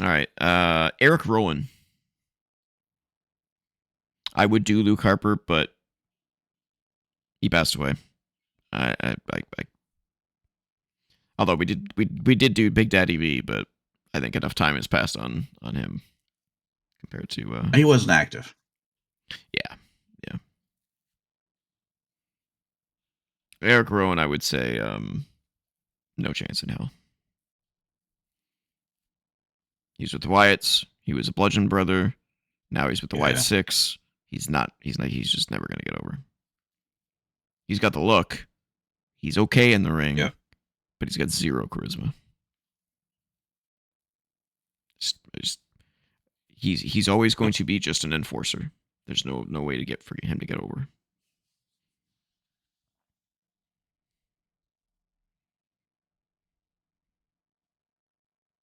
All right. Eric Rowan. I would do Luke Harper, but he passed away. Although we did do Big Daddy V, but I think enough time has passed on him compared to. He wasn't active. Yeah. Eric Rowan, I would say, no chance in hell. He's with the Wyatts. He was a Bludgeon Brother. Now he's with the Wyatt Six. He's not. He's just never gonna get over. He's got the look. He's okay in the ring, but he's got zero charisma. He's always going to be just an enforcer. There's no way to get for him to get over.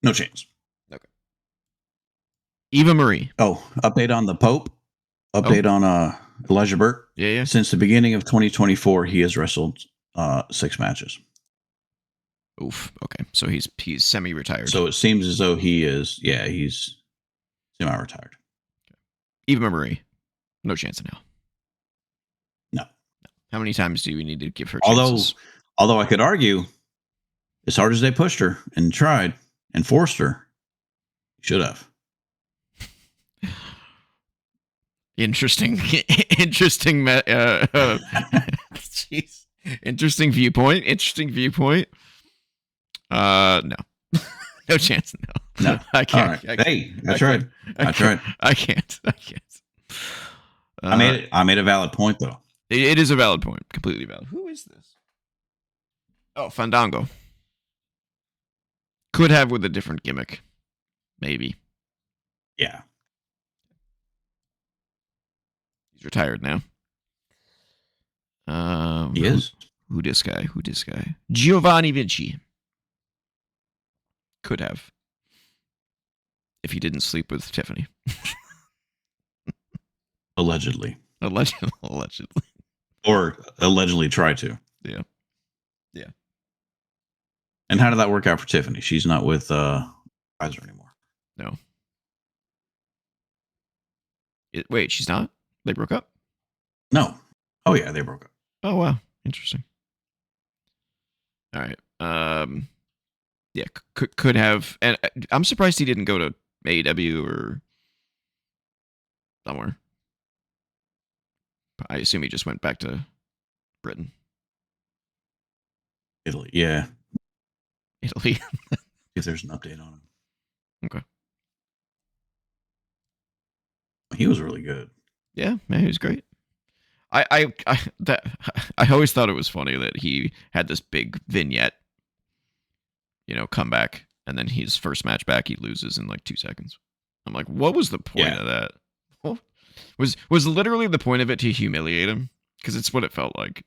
No chance. Okay. Eva Marie. Oh, update on the Pope. Update on Elijah Burke. Yeah. Since the beginning of 2024, he has wrestled 6 matches. Oof. Okay. So he's semi-retired. So it seems as though he is. Yeah, he's semi-retired. Eva Marie. No chance in hell. No. How many times do we need to give her chances? Although I could argue, as hard as they pushed her and tried and forced her, should have. Interesting. Jeez. Interesting viewpoint. No. No chance. No. I can't. Right. Hey, I tried. I tried. I can't. I made a valid point though. It is a valid point. Completely valid. Who is this? Oh, Fandango. Could have with a different gimmick. Maybe. Yeah. He's retired now. He is. Who this guy? Giovanni Vinci. Could have. If he didn't sleep with Tiffany. Allegedly. Allegedly. Or allegedly try to. Yeah. And how did that work out for Tiffany? She's not with Kaiser anymore. No. Wait, she's not? They broke up? No. Oh yeah, they broke up. Oh wow, interesting. All right. Yeah, could have, and I'm surprised he didn't go to AEW or somewhere. I assume he just went back to Britain. Italy, yeah. Italy. If there's an update on him. Okay. He was really good. Yeah, man, he was great. I always thought it was funny that he had this big vignette, comeback, and then his first match back, he loses in like 2 seconds. I'm like, what was the point of that? Well, was literally the point of it to humiliate him? Because it's what it felt like.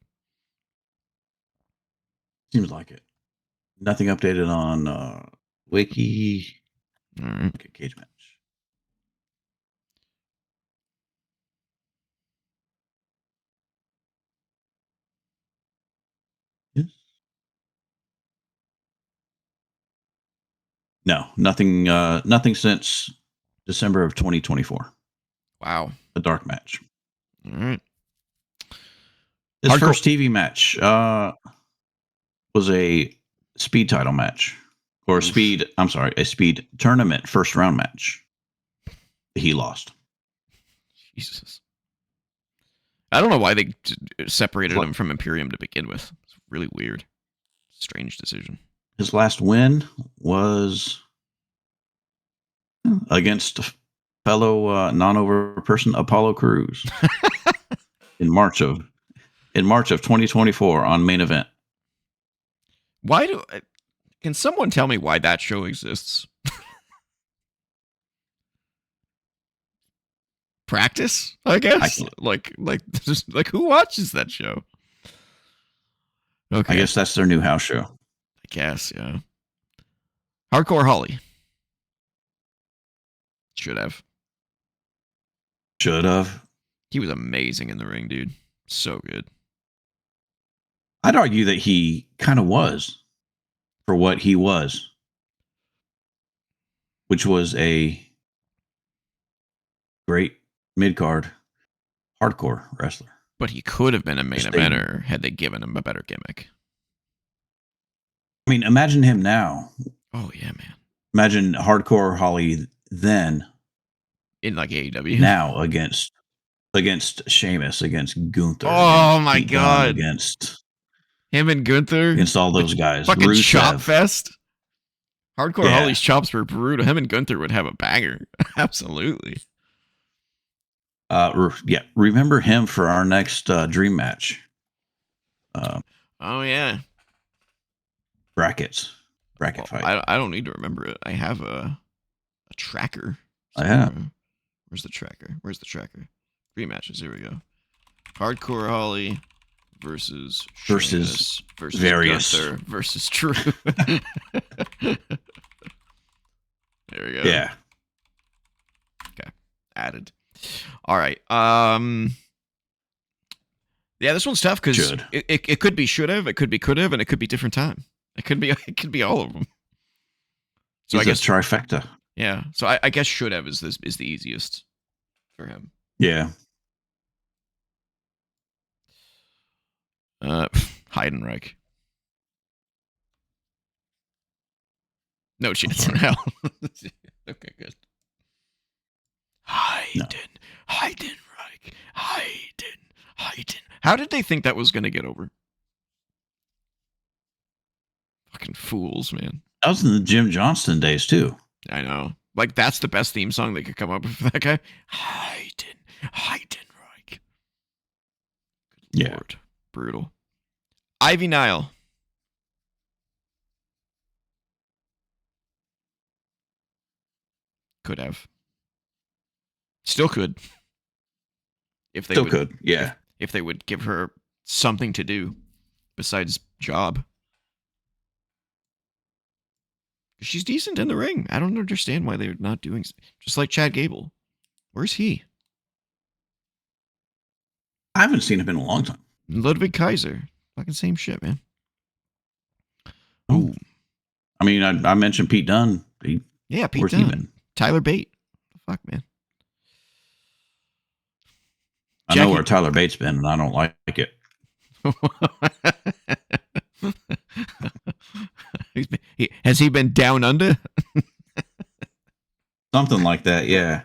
Seems like it. Nothing updated on Wiki. All right. Okay, cage match. Yes. No, nothing. Nothing since December of 2024. Wow. A dark match. All right. His Hardcore- first TV match was a speed title match, or a speed tournament first round match. He lost. Jesus. I don't know why they separated What? him from Imperium to begin with. It's really weird. Strange decision. His last win was against fellow non-over person Apollo Crews in March of 2024 on Main Event. Can someone tell me why that show exists? Practice, I guess. Like who watches that show? Okay, I guess that's their new house show. I guess, yeah. Hardcore Holly should have. He was amazing in the ring, dude. So good. I'd argue that he kind of was for what he was, which was a great mid-card hardcore wrestler. But he could have been a main eventer had they given him a better gimmick. I mean, imagine him now. Oh, yeah, man. Imagine hardcore Holly then. In like AEW. Now against Sheamus, against Gunther. Oh, against my Pete God. Dunne, against him and Gunther. Against all those guys. Fucking Rusev. chop fest. Hardcore Yeah. Holly's chops were brutal. Him and Gunther would have a banger. Absolutely. Remember him for our next dream match. Oh, yeah. Bracket Well, fight. I don't need to remember it. I have a tracker. I have. Where's the tracker? Three matches. Here we go. Hardcore Holly versus Sheamus versus various. Gunther versus Drew. There we go. Yeah. Okay. Added. All right. Yeah, this one's tough because it could be should have, it could be could have, and it could be different time. It could be all of them. So I guess trifecta. Yeah. So I guess should have is the easiest for him. Yeah. Heidenreich. No chance in hell. Okay, good. Heidenreich. How did they think that was going to get over? Fucking fools, man. That was in the Jim Johnston days, too. I know. Like, that's the best theme song they could come up with for that guy. Heidenreich. Good Lord. Brutal. Ivy Nile. Could have. Still could. If they could, yeah. If they would give her something to do besides job. She's decent in the ring. I don't understand why they're not doing... Just like Chad Gable. Where's he? I haven't seen him in a long time. Ludwig Kaiser. Fucking same shit, man. Ooh. I mean, I mentioned Pete Dunne. Pete where's Dunne. He been? Tyler Bate. Fuck, man. I know where Tyler Bate's been, and I don't like it. Has he been down under? Something like that, yeah.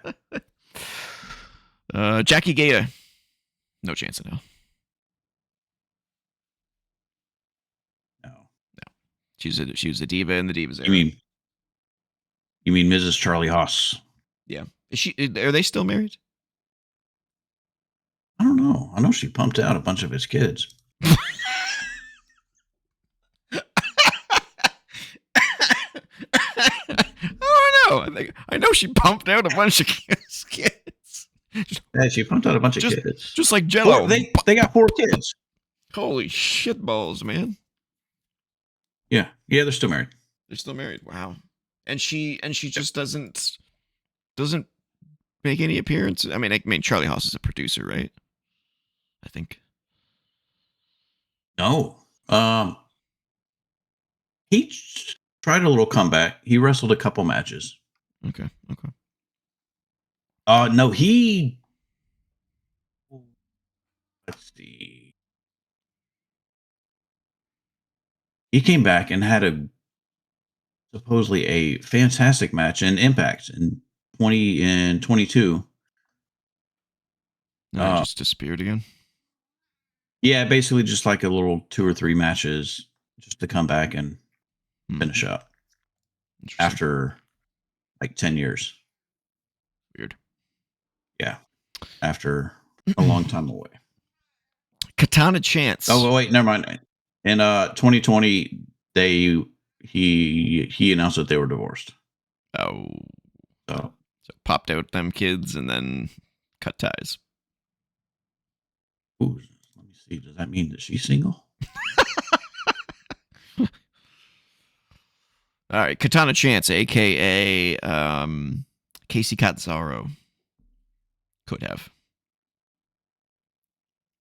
Jackie Gaeta. No chance in hell. No. She was a diva in the Divas era. You mean Mrs. Charlie Haas? Yeah. Are they still married? I don't know. I know she pumped out a bunch of his kids. I know she pumped out a bunch of kids. Yeah, she pumped out a bunch of kids. Just like Jello. They got 4 kids. Holy shit balls, man. Yeah, they're still married. They're still married. Wow. and she just doesn't make any appearances. I mean, Charlie Haas is a producer, right? I think. No. He tried a little comeback. He wrestled a couple matches. Okay. No, he. Let's see. He came back and had supposedly a fantastic match in Impact in 22. No, I just disappeared again. Yeah, basically just like a little 2 or 3 matches just to come back and finish up after like 10 years. Weird. Yeah, after a long time away. Katana Chance. Oh wait, never mind. In 2020, he announced that they were divorced. Oh, So popped out them kids and then cut ties. ooh, let me see. Does that mean that she's single? All right, Katana Chance, aka Casey Catanzaro, could have.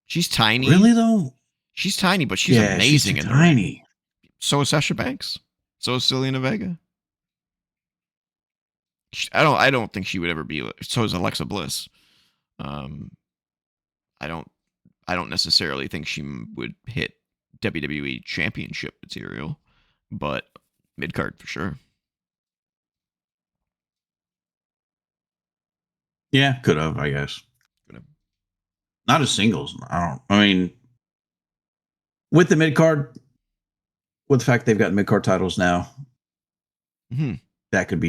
She's tiny. Really though? She's tiny, but she's amazing in the tiny. ring. So is Sasha Banks. So is Selena Vega. I don't think she would ever be. So is Alexa Bliss. I don't necessarily think she would hit WWE Championship material, but mid card for sure. Yeah, could have, I guess. Could have. Not as singles. I mean, with the mid card, with the fact they've got mid card titles now, that could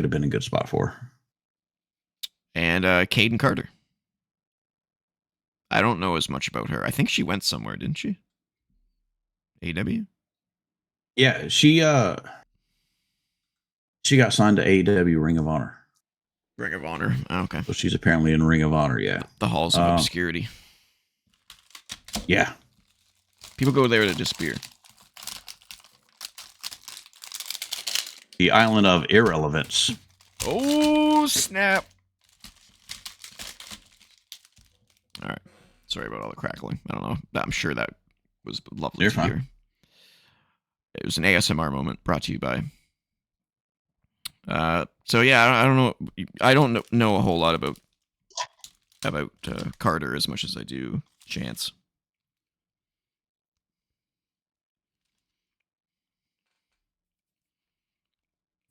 have been a good spot for her. And Caden Carter. I don't know as much about her. I think she went somewhere, didn't she? AEW? Yeah, she got signed to AEW Ring of Honor. Ring of Honor. Okay. So she's apparently in Ring of Honor, yeah. The halls of obscurity. Yeah. People go there to disappear. The island of irrelevance. Oh, snap. All right. Sorry about all the crackling. I don't know. I'm sure that was lovely to hear. It was an ASMR moment brought to you by. So yeah, I don't know. I don't know a whole lot about Carter as much as I do Chance.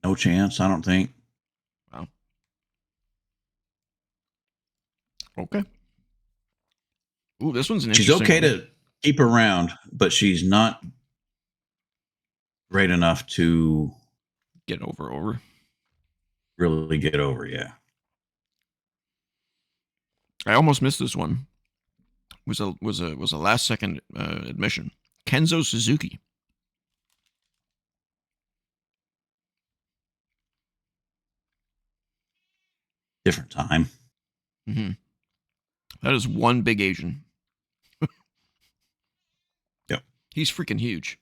No chance, I don't think. Wow. Okay. Ooh, this one's an interesting. She's okay to keep around, but she's not great enough to get over. Really get over, yeah. I almost missed this one. Was a last second admission. Kenzo Suzuki. Different time. Mm-hmm. That is one big Asian. Yep. He's freaking huge.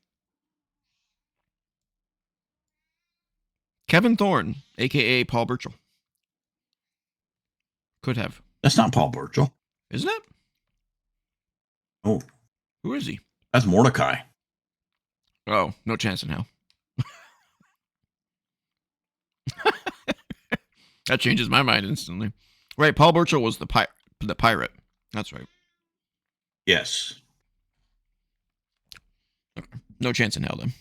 Kevin Thorne, a.k.a. Paul Burchill. Could have. That's not Paul Burchill. Isn't it? Oh. Who is he? That's Mordecai. Oh, no chance in hell. That changes my mind instantly. Right, Paul Burchill was the pirate. That's right. Yes. Okay. No chance in hell then.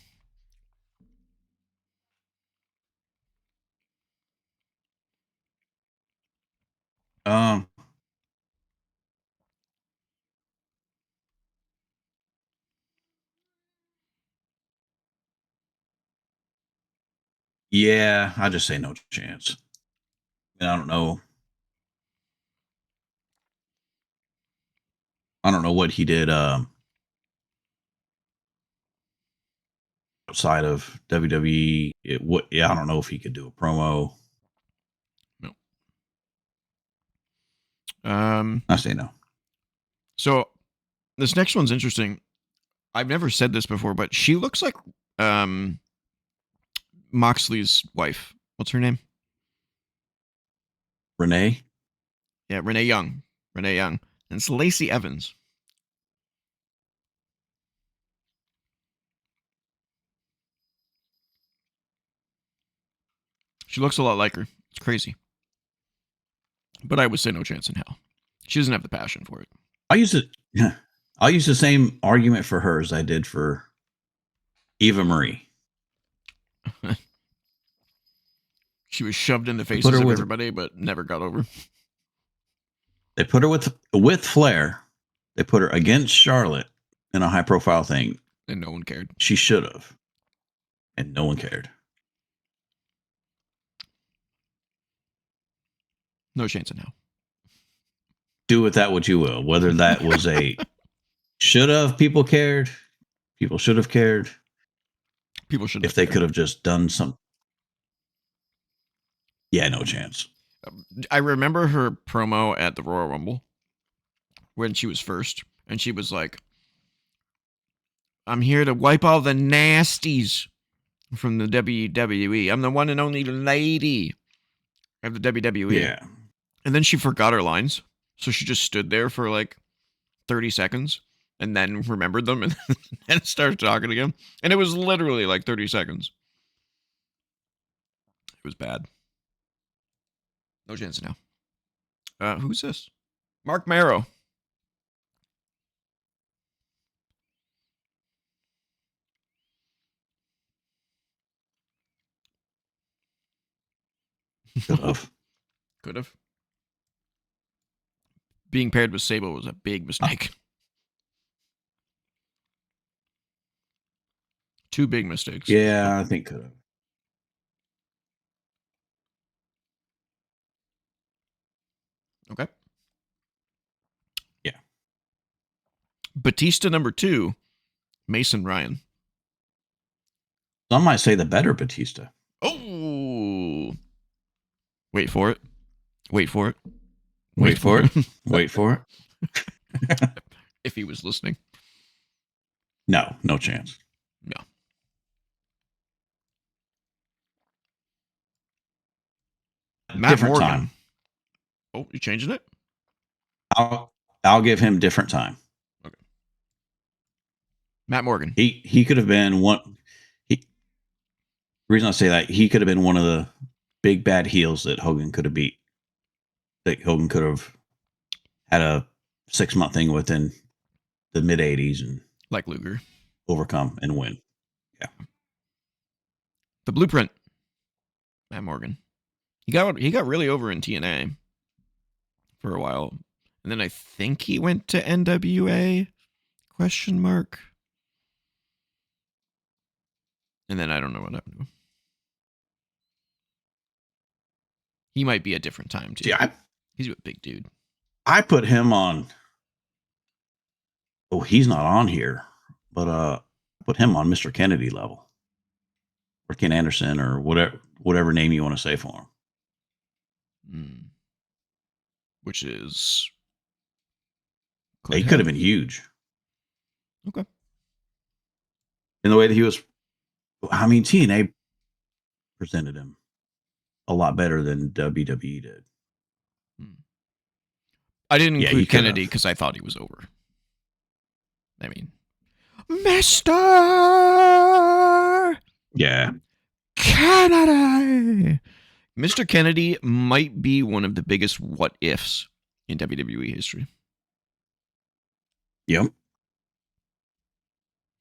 Yeah, I just say no chance. I don't know. I don't know what he did outside of WWE. I don't know if he could do a promo. No. I say no. So this next one's interesting. I've never said this before, but she looks like Moxley's wife. What's her name? Renee. Yeah, Renee Young. Renee Young. And it's Lacey Evans. She looks a lot like her. It's crazy. But I would say no chance in hell. She doesn't have the passion for it. I'll use the same argument for her as I did for Eva Marie. She was shoved in the faces of everybody, but never got over. They put her with Flair. They put her against Charlotte in a high-profile thing. And no one cared. She should have. And no one cared. No chance in hell. Do with that what you will. Whether that was a should have, people cared. People should have cared. People should have. If they could have just done some. Yeah, no chance. I remember her promo at the Royal Rumble when she was first, and she was like, I'm here to wipe all the nasties from the WWE. I'm the one and only lady of the WWE. Yeah. And then she forgot her lines. So she just stood there for like 30 seconds and then remembered them and then started talking again. And it was literally like 30 seconds. It was bad. No chance now. Who's this? Mark Marrow. Could have. Being paired with Sable was a big mistake. Two big mistakes. Yeah, I think could have. Okay. Yeah. Batista number 2, Mason Ryan. Some might say the better Batista. Oh. Wait for it. Wait for it. Wait for it. If he was listening. No chance. No. Matt Different Morgan. time. Oh, you changing it? I'll give him different time. Okay. Matt Morgan. He could have been one. The reason I say that, he could have been one of the big bad heels that Hogan could have beat. That Hogan could have had a 6-month thing within the mid 80s and like Luger overcome and win. Yeah. The Blueprint. Matt Morgan. He got really over in TNA for a while. And then I think he went to NWA ? And then I don't know what happened to him. He might be a different time too. Yeah, he's a big dude. I put him on. Oh, he's not on here, but put him on Mr. Kennedy level, or Ken Anderson, or whatever name you want to say for him. Which is. He could have been huge. Okay. In the way that he was, I mean, TNA presented him a lot better than WWE did. I didn't include Kennedy because I thought he was over. I mean, Mr. Yeah. Kennedy. Mr. Kennedy might be one of the biggest what ifs in WWE history. Yep.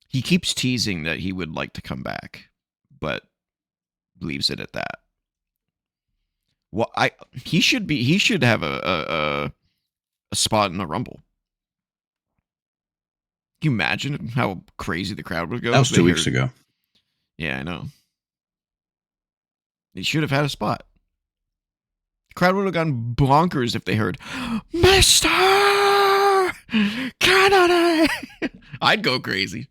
He keeps teasing that he would like to come back, but leaves it at that. Well, he should have a spot in the Rumble. Can you imagine how crazy the crowd would go? That was 2 weeks ago. Yeah, I know. He should have had a spot. The crowd would have gone bonkers if they heard, Mr. Kennedy. I'd go crazy.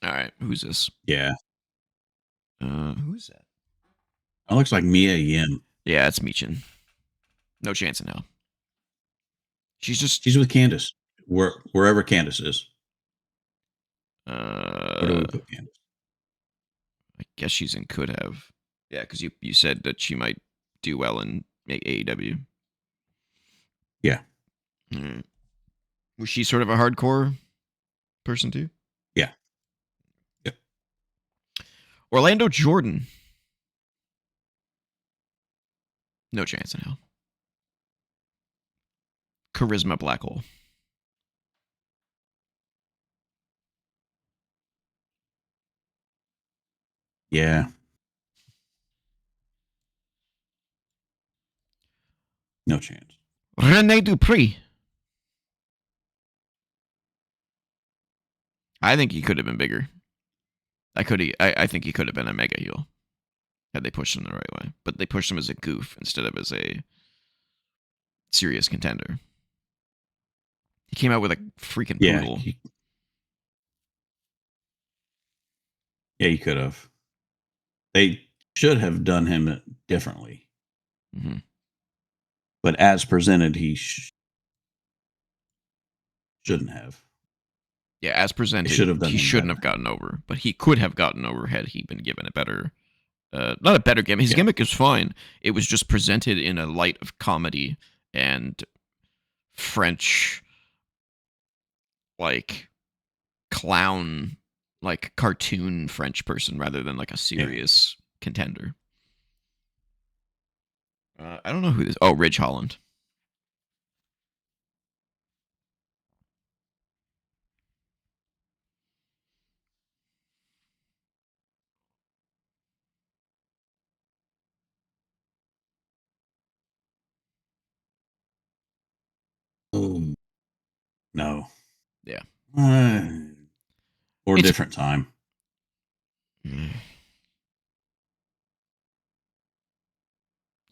All right, who's this? Yeah. Who's that? It looks like Mia Yim. Yeah, it's Michin. No chance in hell. She's with Candace. Wherever Candace is. Where do we put Candace? guess she's in could have. Yeah, because you said that she might do well in AEW. Yeah. Mm. Was she sort of a hardcore person too? Yeah. Yep. Orlando Jordan. No chance in hell. Charisma black hole. Yeah. No chance. Rene Dupree. I think he could have been bigger. I think he could have been a mega heel had they pushed him the right way. But they pushed him as a goof instead of as a serious contender. He came out with a freaking Yeah. poodle. He could have. They should have done him differently. Mm-hmm. But as presented, he shouldn't have. Yeah, as presented, he shouldn't have gotten over, but he could have gotten over had he been given a better, not a better gimmick. His gimmick is fine. It was just presented in a light of comedy and French, like clown, like cartoon French person rather than like a serious contender. I don't know who this. Oh, Ridge Holland. No. Yeah. Or different time.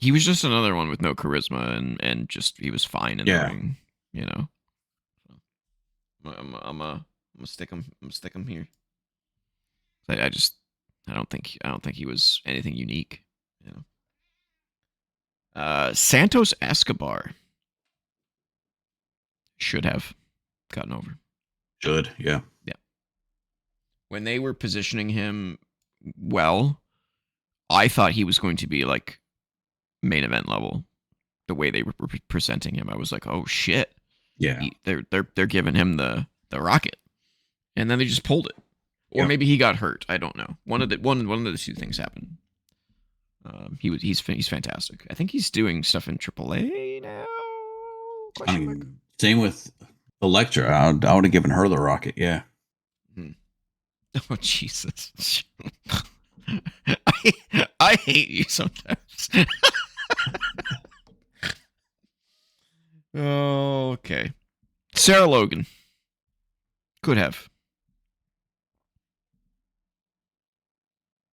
He was just another one with no charisma and just he was fine in the ring, you know. I'm gonna stick him. I'm gonna stick him here. I don't think he was anything unique, you know. Santos Escobar should have gotten over. Should, yeah. Yeah. When they were positioning him well, I thought he was going to be like main event level. The way they were presenting him, I was like, "Oh shit!" Yeah, they're giving him the rocket, and then they just pulled it, or maybe he got hurt. I don't know. One of the two things happened. He's fantastic. I think he's doing stuff in AAA now. Same with Elektra. I would have given her the rocket. Yeah. Oh Jesus! I hate you sometimes. Okay. Sarah Logan. Could have.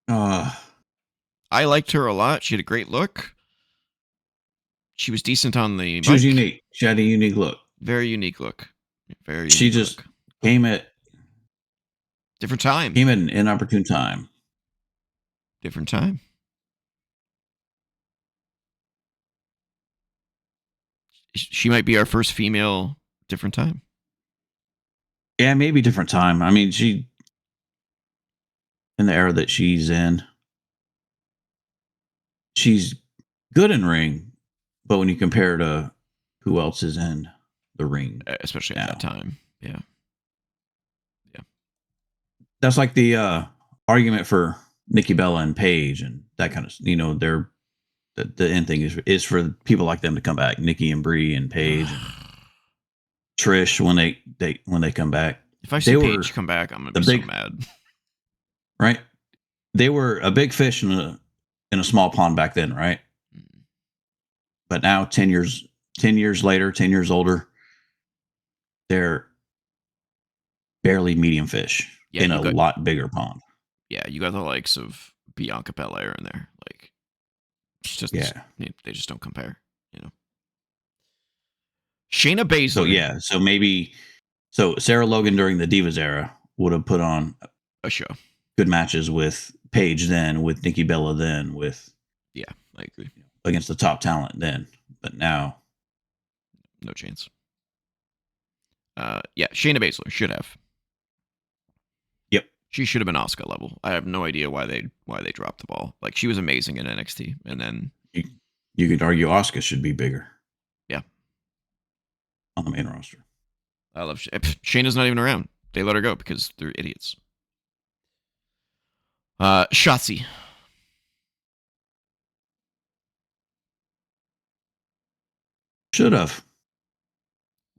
I liked her a lot. She had a great look. She was decent on the mic. She was unique. She had a unique look. Very unique look. Very She just came at different time. Came at an inopportune time. Different time. She might be our first female different time. Yeah, maybe different time. I mean, she in the era that she's in, she's good in ring, but when you compare to who else is in the ring, especially at that time, yeah. That's like the argument for Nikki Bella and Paige and that kind of, they're the end thing is for people like them to come back, Nikki and Brie and Paige and Trish when they come back. If I see Paige come back, I'm gonna be so mad. Right? They were a big fish in a small pond back then, right? But now 10 years later, 10 years older, they're barely medium fish in a lot bigger pond. Yeah, you got the likes of Bianca Belair in there. Like, it's just they just don't compare, you know. Shayna Baszler. So Sarah Logan during the Divas era would have put on a show, good matches with Paige then, with Nikki Bella then, with I agree, against the top talent then, but now no chance. Shayna Baszler should have. Yep. She should have been Asuka level. I have no idea why they dropped the ball. Like she was amazing in NXT, and then You could argue Asuka should be bigger. Yeah. On the main roster. I love Shayna's not even around. They let her go because they're idiots. Shotzi. Should have.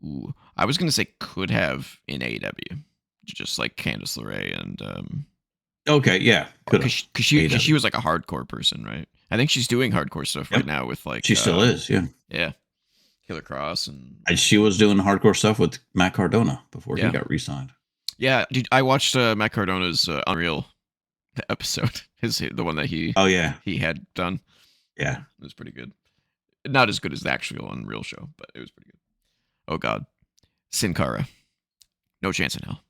Ooh, I was gonna say could have in AEW, just like Candice LeRae and Okay, yeah, could have. Because she was like a hardcore person, right? I think she's doing hardcore stuff right now with like she still is, yeah, Killer Cross and she was doing hardcore stuff with Matt Cardona before he got re-signed. Yeah, dude, I watched Matt Cardona's Unreal episode, the one that he had done. Yeah, it was pretty good. Not as good as the actual Unreal show, but it was pretty good. Oh God, Sin Cara, no chance in hell.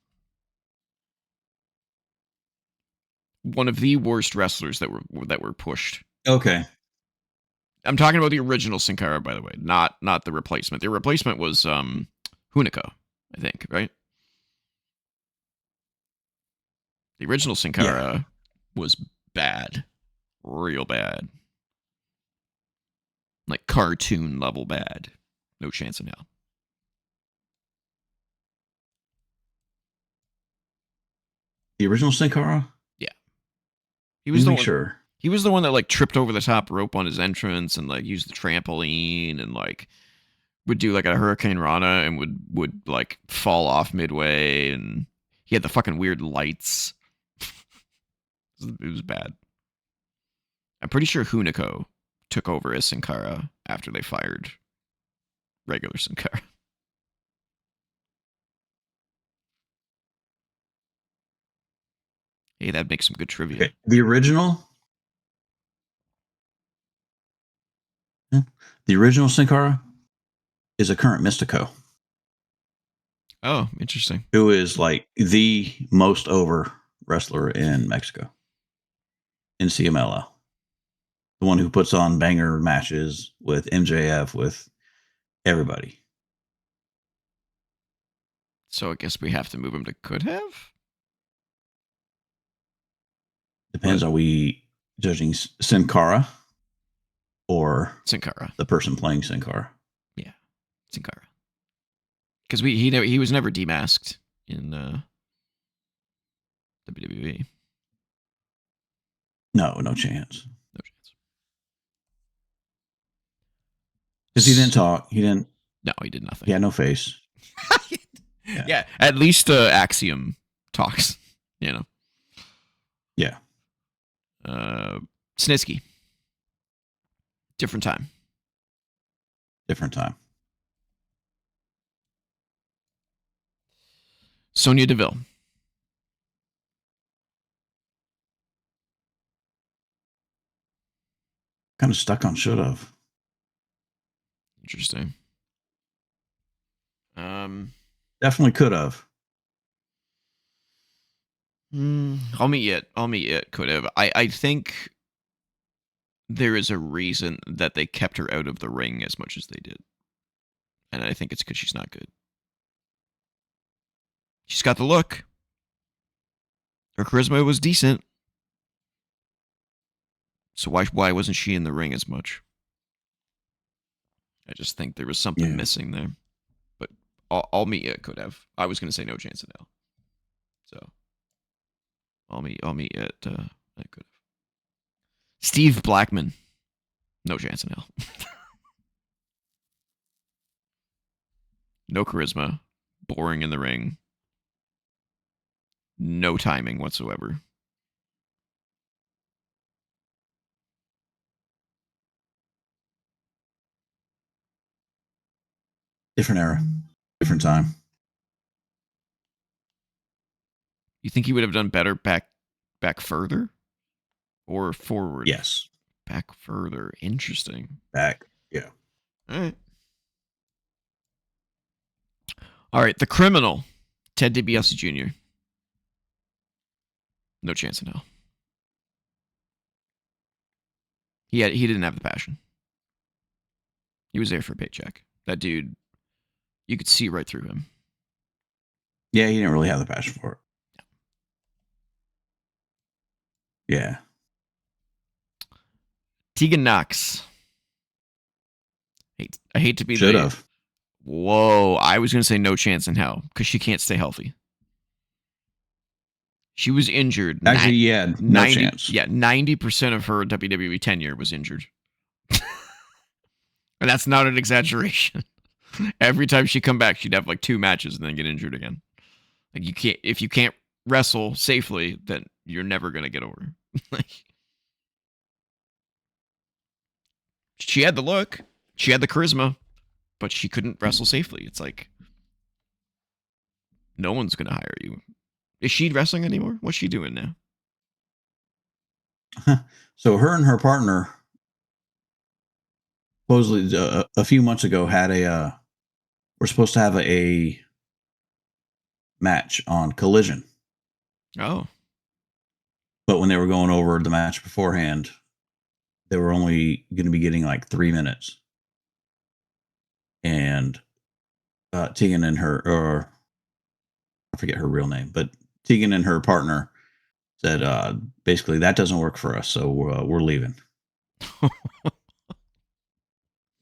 One of the worst wrestlers that were pushed. Okay. I'm talking about the original Sin Cara, by the way, not the replacement. The replacement was Hunico, I think, right? The original Sin Cara was bad, real bad, like cartoon level bad. No chance in hell. The original Sin Cara? Yeah, he was the one. Sure. He was the one that like tripped over the top rope on his entrance and like used the trampoline and like would do like a Hurricane Rana and would like fall off midway, and he had the fucking weird lights. It was bad. I'm pretty sure Hunico took over as Sin Cara after they fired regular Sin Cara. Hey, that makes some good trivia. Okay. The original Sin Cara is a current Mystico. Oh, interesting. Who is like the most over wrestler in Mexico. In CMLL. The one who puts on banger matches with MJF, with everybody. So I guess we have to move him to could have? Depends, are we judging Sin Cara or Sin Cara, the person playing Sin Cara? Yeah, Sin Cara. Because he was never demasked in WWE. No chance. No chance. Because he didn't talk. He didn't. No, he did nothing. He had no face. Yeah, at least Axiom talks, you know. Yeah. Snitsky. Different time. Sonya Deville. Kind of stuck on should have. Interesting. Definitely could have. I'll meet it. Could have. I think there is a reason that they kept her out of the ring as much as they did. And I think it's because she's not good. She's got the look. Her charisma was decent. So why wasn't she in the ring as much? I just think there was something missing there. But I'll meet it. Could have. I was going to say no chance in hell. So I'll meet it. I could have. Steve Blackman. No chance in hell. No charisma. Boring in the ring. No timing whatsoever. Different era. Different time. You think he would have done better back further? Or forward? Yes. Back further. Interesting. Back. Yeah. All right. The Criminal. Ted DiBiase Jr. No chance in hell. He didn't have the passion. He was there for a paycheck. That dude, you could see right through him. Yeah, he didn't really have the passion for it. Yeah. Tegan Knox. I hate to be Should the. have. Whoa, I was going to say no chance in hell because she can't stay healthy. She was injured. Actually, yeah, no 90, chance. yeah, 90% of her WWE tenure was injured. And that's not an exaggeration. Every time she'd come back, she'd have like 2 matches and then get injured again. Like if you can't wrestle safely, then you're never going to get over. Like, she had the look, she had the charisma, but she couldn't wrestle safely. It's like, no one's going to hire you. Is she wrestling anymore? What's she doing now? So her and her partner supposedly a few months ago had we're supposed to have a match on Collision. Oh. But when they were going over the match beforehand, they were only going to be getting like 3 minutes. And Tegan and her, or I forget her real name, but Tegan and her partner said basically that doesn't work for us, so we're leaving.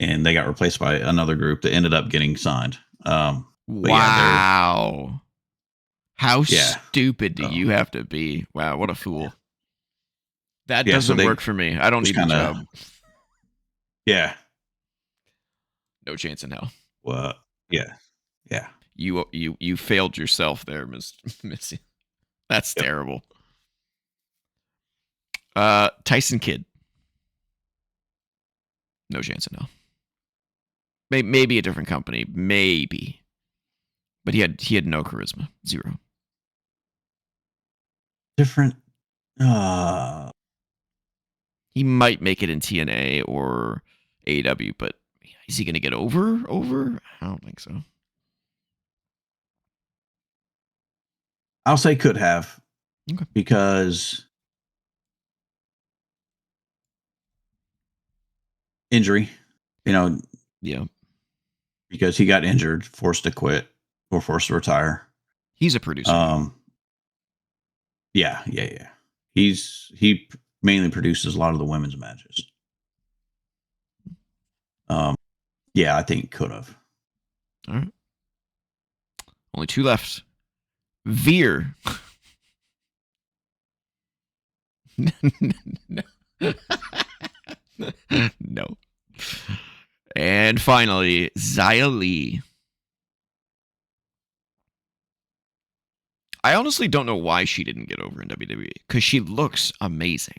And they got replaced by another group that ended up getting signed. Wow. Yeah, how stupid do you have to be? Wow, what a fool. That doesn't work for me. I don't need a job. Yeah. No chance in hell. Well, yeah. Yeah. You failed yourself there, Missy. That's terrible. Tyson Kidd. No chance in hell. Maybe a different company, maybe. But he had no charisma. 0. Different he might make it in TNA or AEW, but is he going to get over? I don't think so. I'll say could have. Okay. Because injury, Yeah. Because he got injured, forced to quit or forced to retire. He's a producer. Yeah. He mainly produces a lot of the women's matches. Yeah, I think could have. All right. Only 2 left. Veer. No. And finally, Xia Li. I honestly don't know why she didn't get over in WWE because she looks amazing.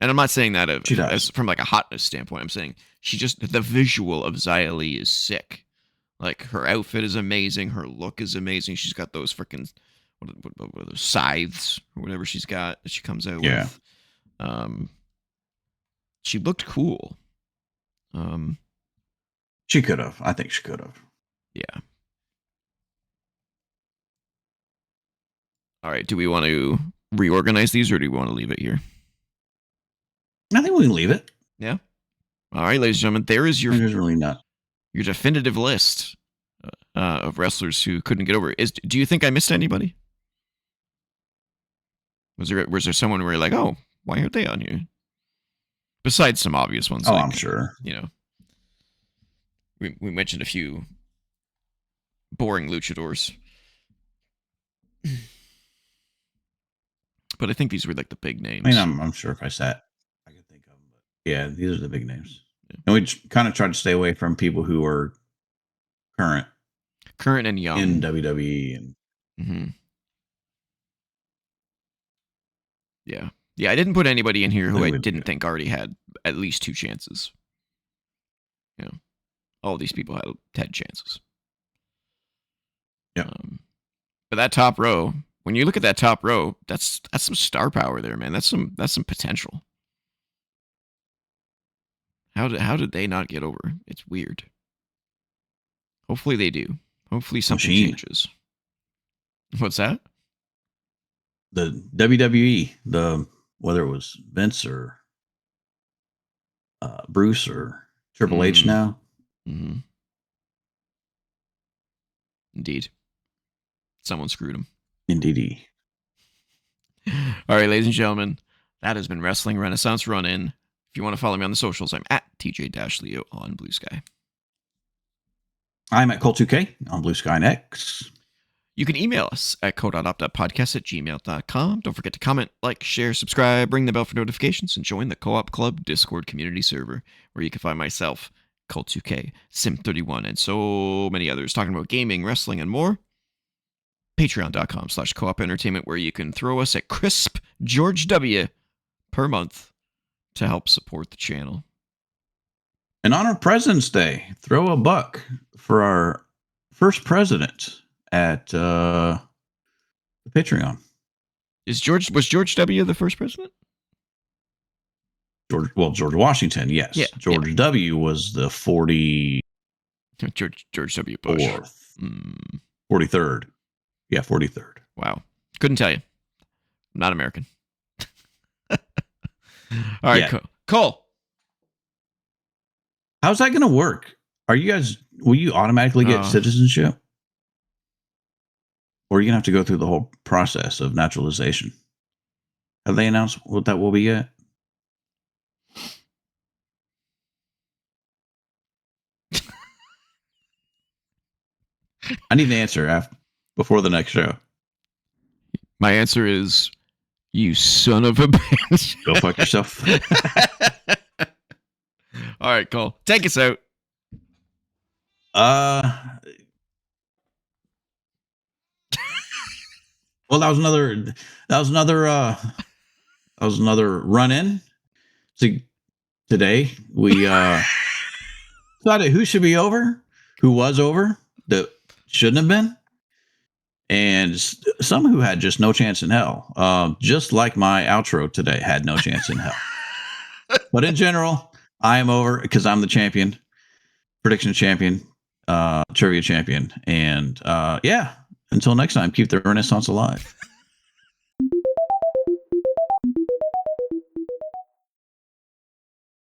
And I'm not saying that as from like a hotness standpoint. I'm saying the visual of Xia Li is sick. Like her outfit is amazing. Her look is amazing. She's got those freaking what are those scythes or whatever she's got that she comes out with. She looked cool. She could have. I think she could have. Yeah. All right. Do we want to reorganize these or do we want to leave it here? I think we can leave it. Yeah. All right, ladies and gentlemen, there is your really not your definitive list of wrestlers who couldn't get over. Do you think I missed anybody? Was there someone where you're like, oh, why aren't they on here? Besides some obvious ones. Oh, I'm sure. We mentioned a few boring luchadors. But I think these were like the big names. I mean, I'm sure if I sat, I could think of them. But yeah, these are the big names. Yeah. And we kind of tried to stay away from people who are current and young in WWE. And yeah, I didn't put anybody in here who I didn't think already had at least 2 chances. All these people had chances. Yeah. But that top row, when you look at that top row, that's some star power there, man. That's some potential. How did they not get over? It's weird. Hopefully they do. Hopefully something changes. What's that? The WWE, whether it was Vince or Bruce or Triple H now. Mm-hmm. Indeed. Someone screwed him. Indeed. All right, ladies and gentlemen, That has been Wrestling Renaissance Run-In. If you want to follow me on the socials, I'm at TJ-Leo on BlueSky. I'm at Cole2K on BlueSky and X. You can email us at co.opt.podcast@gmail.com. Don't forget to comment, like, share, subscribe, ring the bell for notifications, and join the Co-op Club Discord community server, where you can find myself, Cole2K, Sim31, and so many others talking about gaming, wrestling, and more. Patreon.com/co-op entertainment, where you can throw us a crisp George W. per month to help support the channel. In honor of President's Day, throw a buck for our first president at Patreon. Was George W. the first president? George Washington, yes. Yeah, George W. was the 44th. George W. Bush. 43rd. Yeah, 43rd. Wow. Couldn't tell you. I'm not American. All right, Yeah. Cole. How's that going to work? Will you automatically get citizenship? Or are you going to have to go through the whole process of naturalization? Have they announced what that will be yet? I need an answer before the next show. My answer is, you son of a bitch. Go fuck yourself. All right, Cole. Take us out. Well, that was another run-in. See, today we decided who should be over, who was over, that shouldn't have been, and some who had just no chance in hell. Just like my outro today had no chance in hell. But in general, I am over because I'm the champion, prediction champion, trivia champion, and yeah. Until next time, keep the Renaissance alive.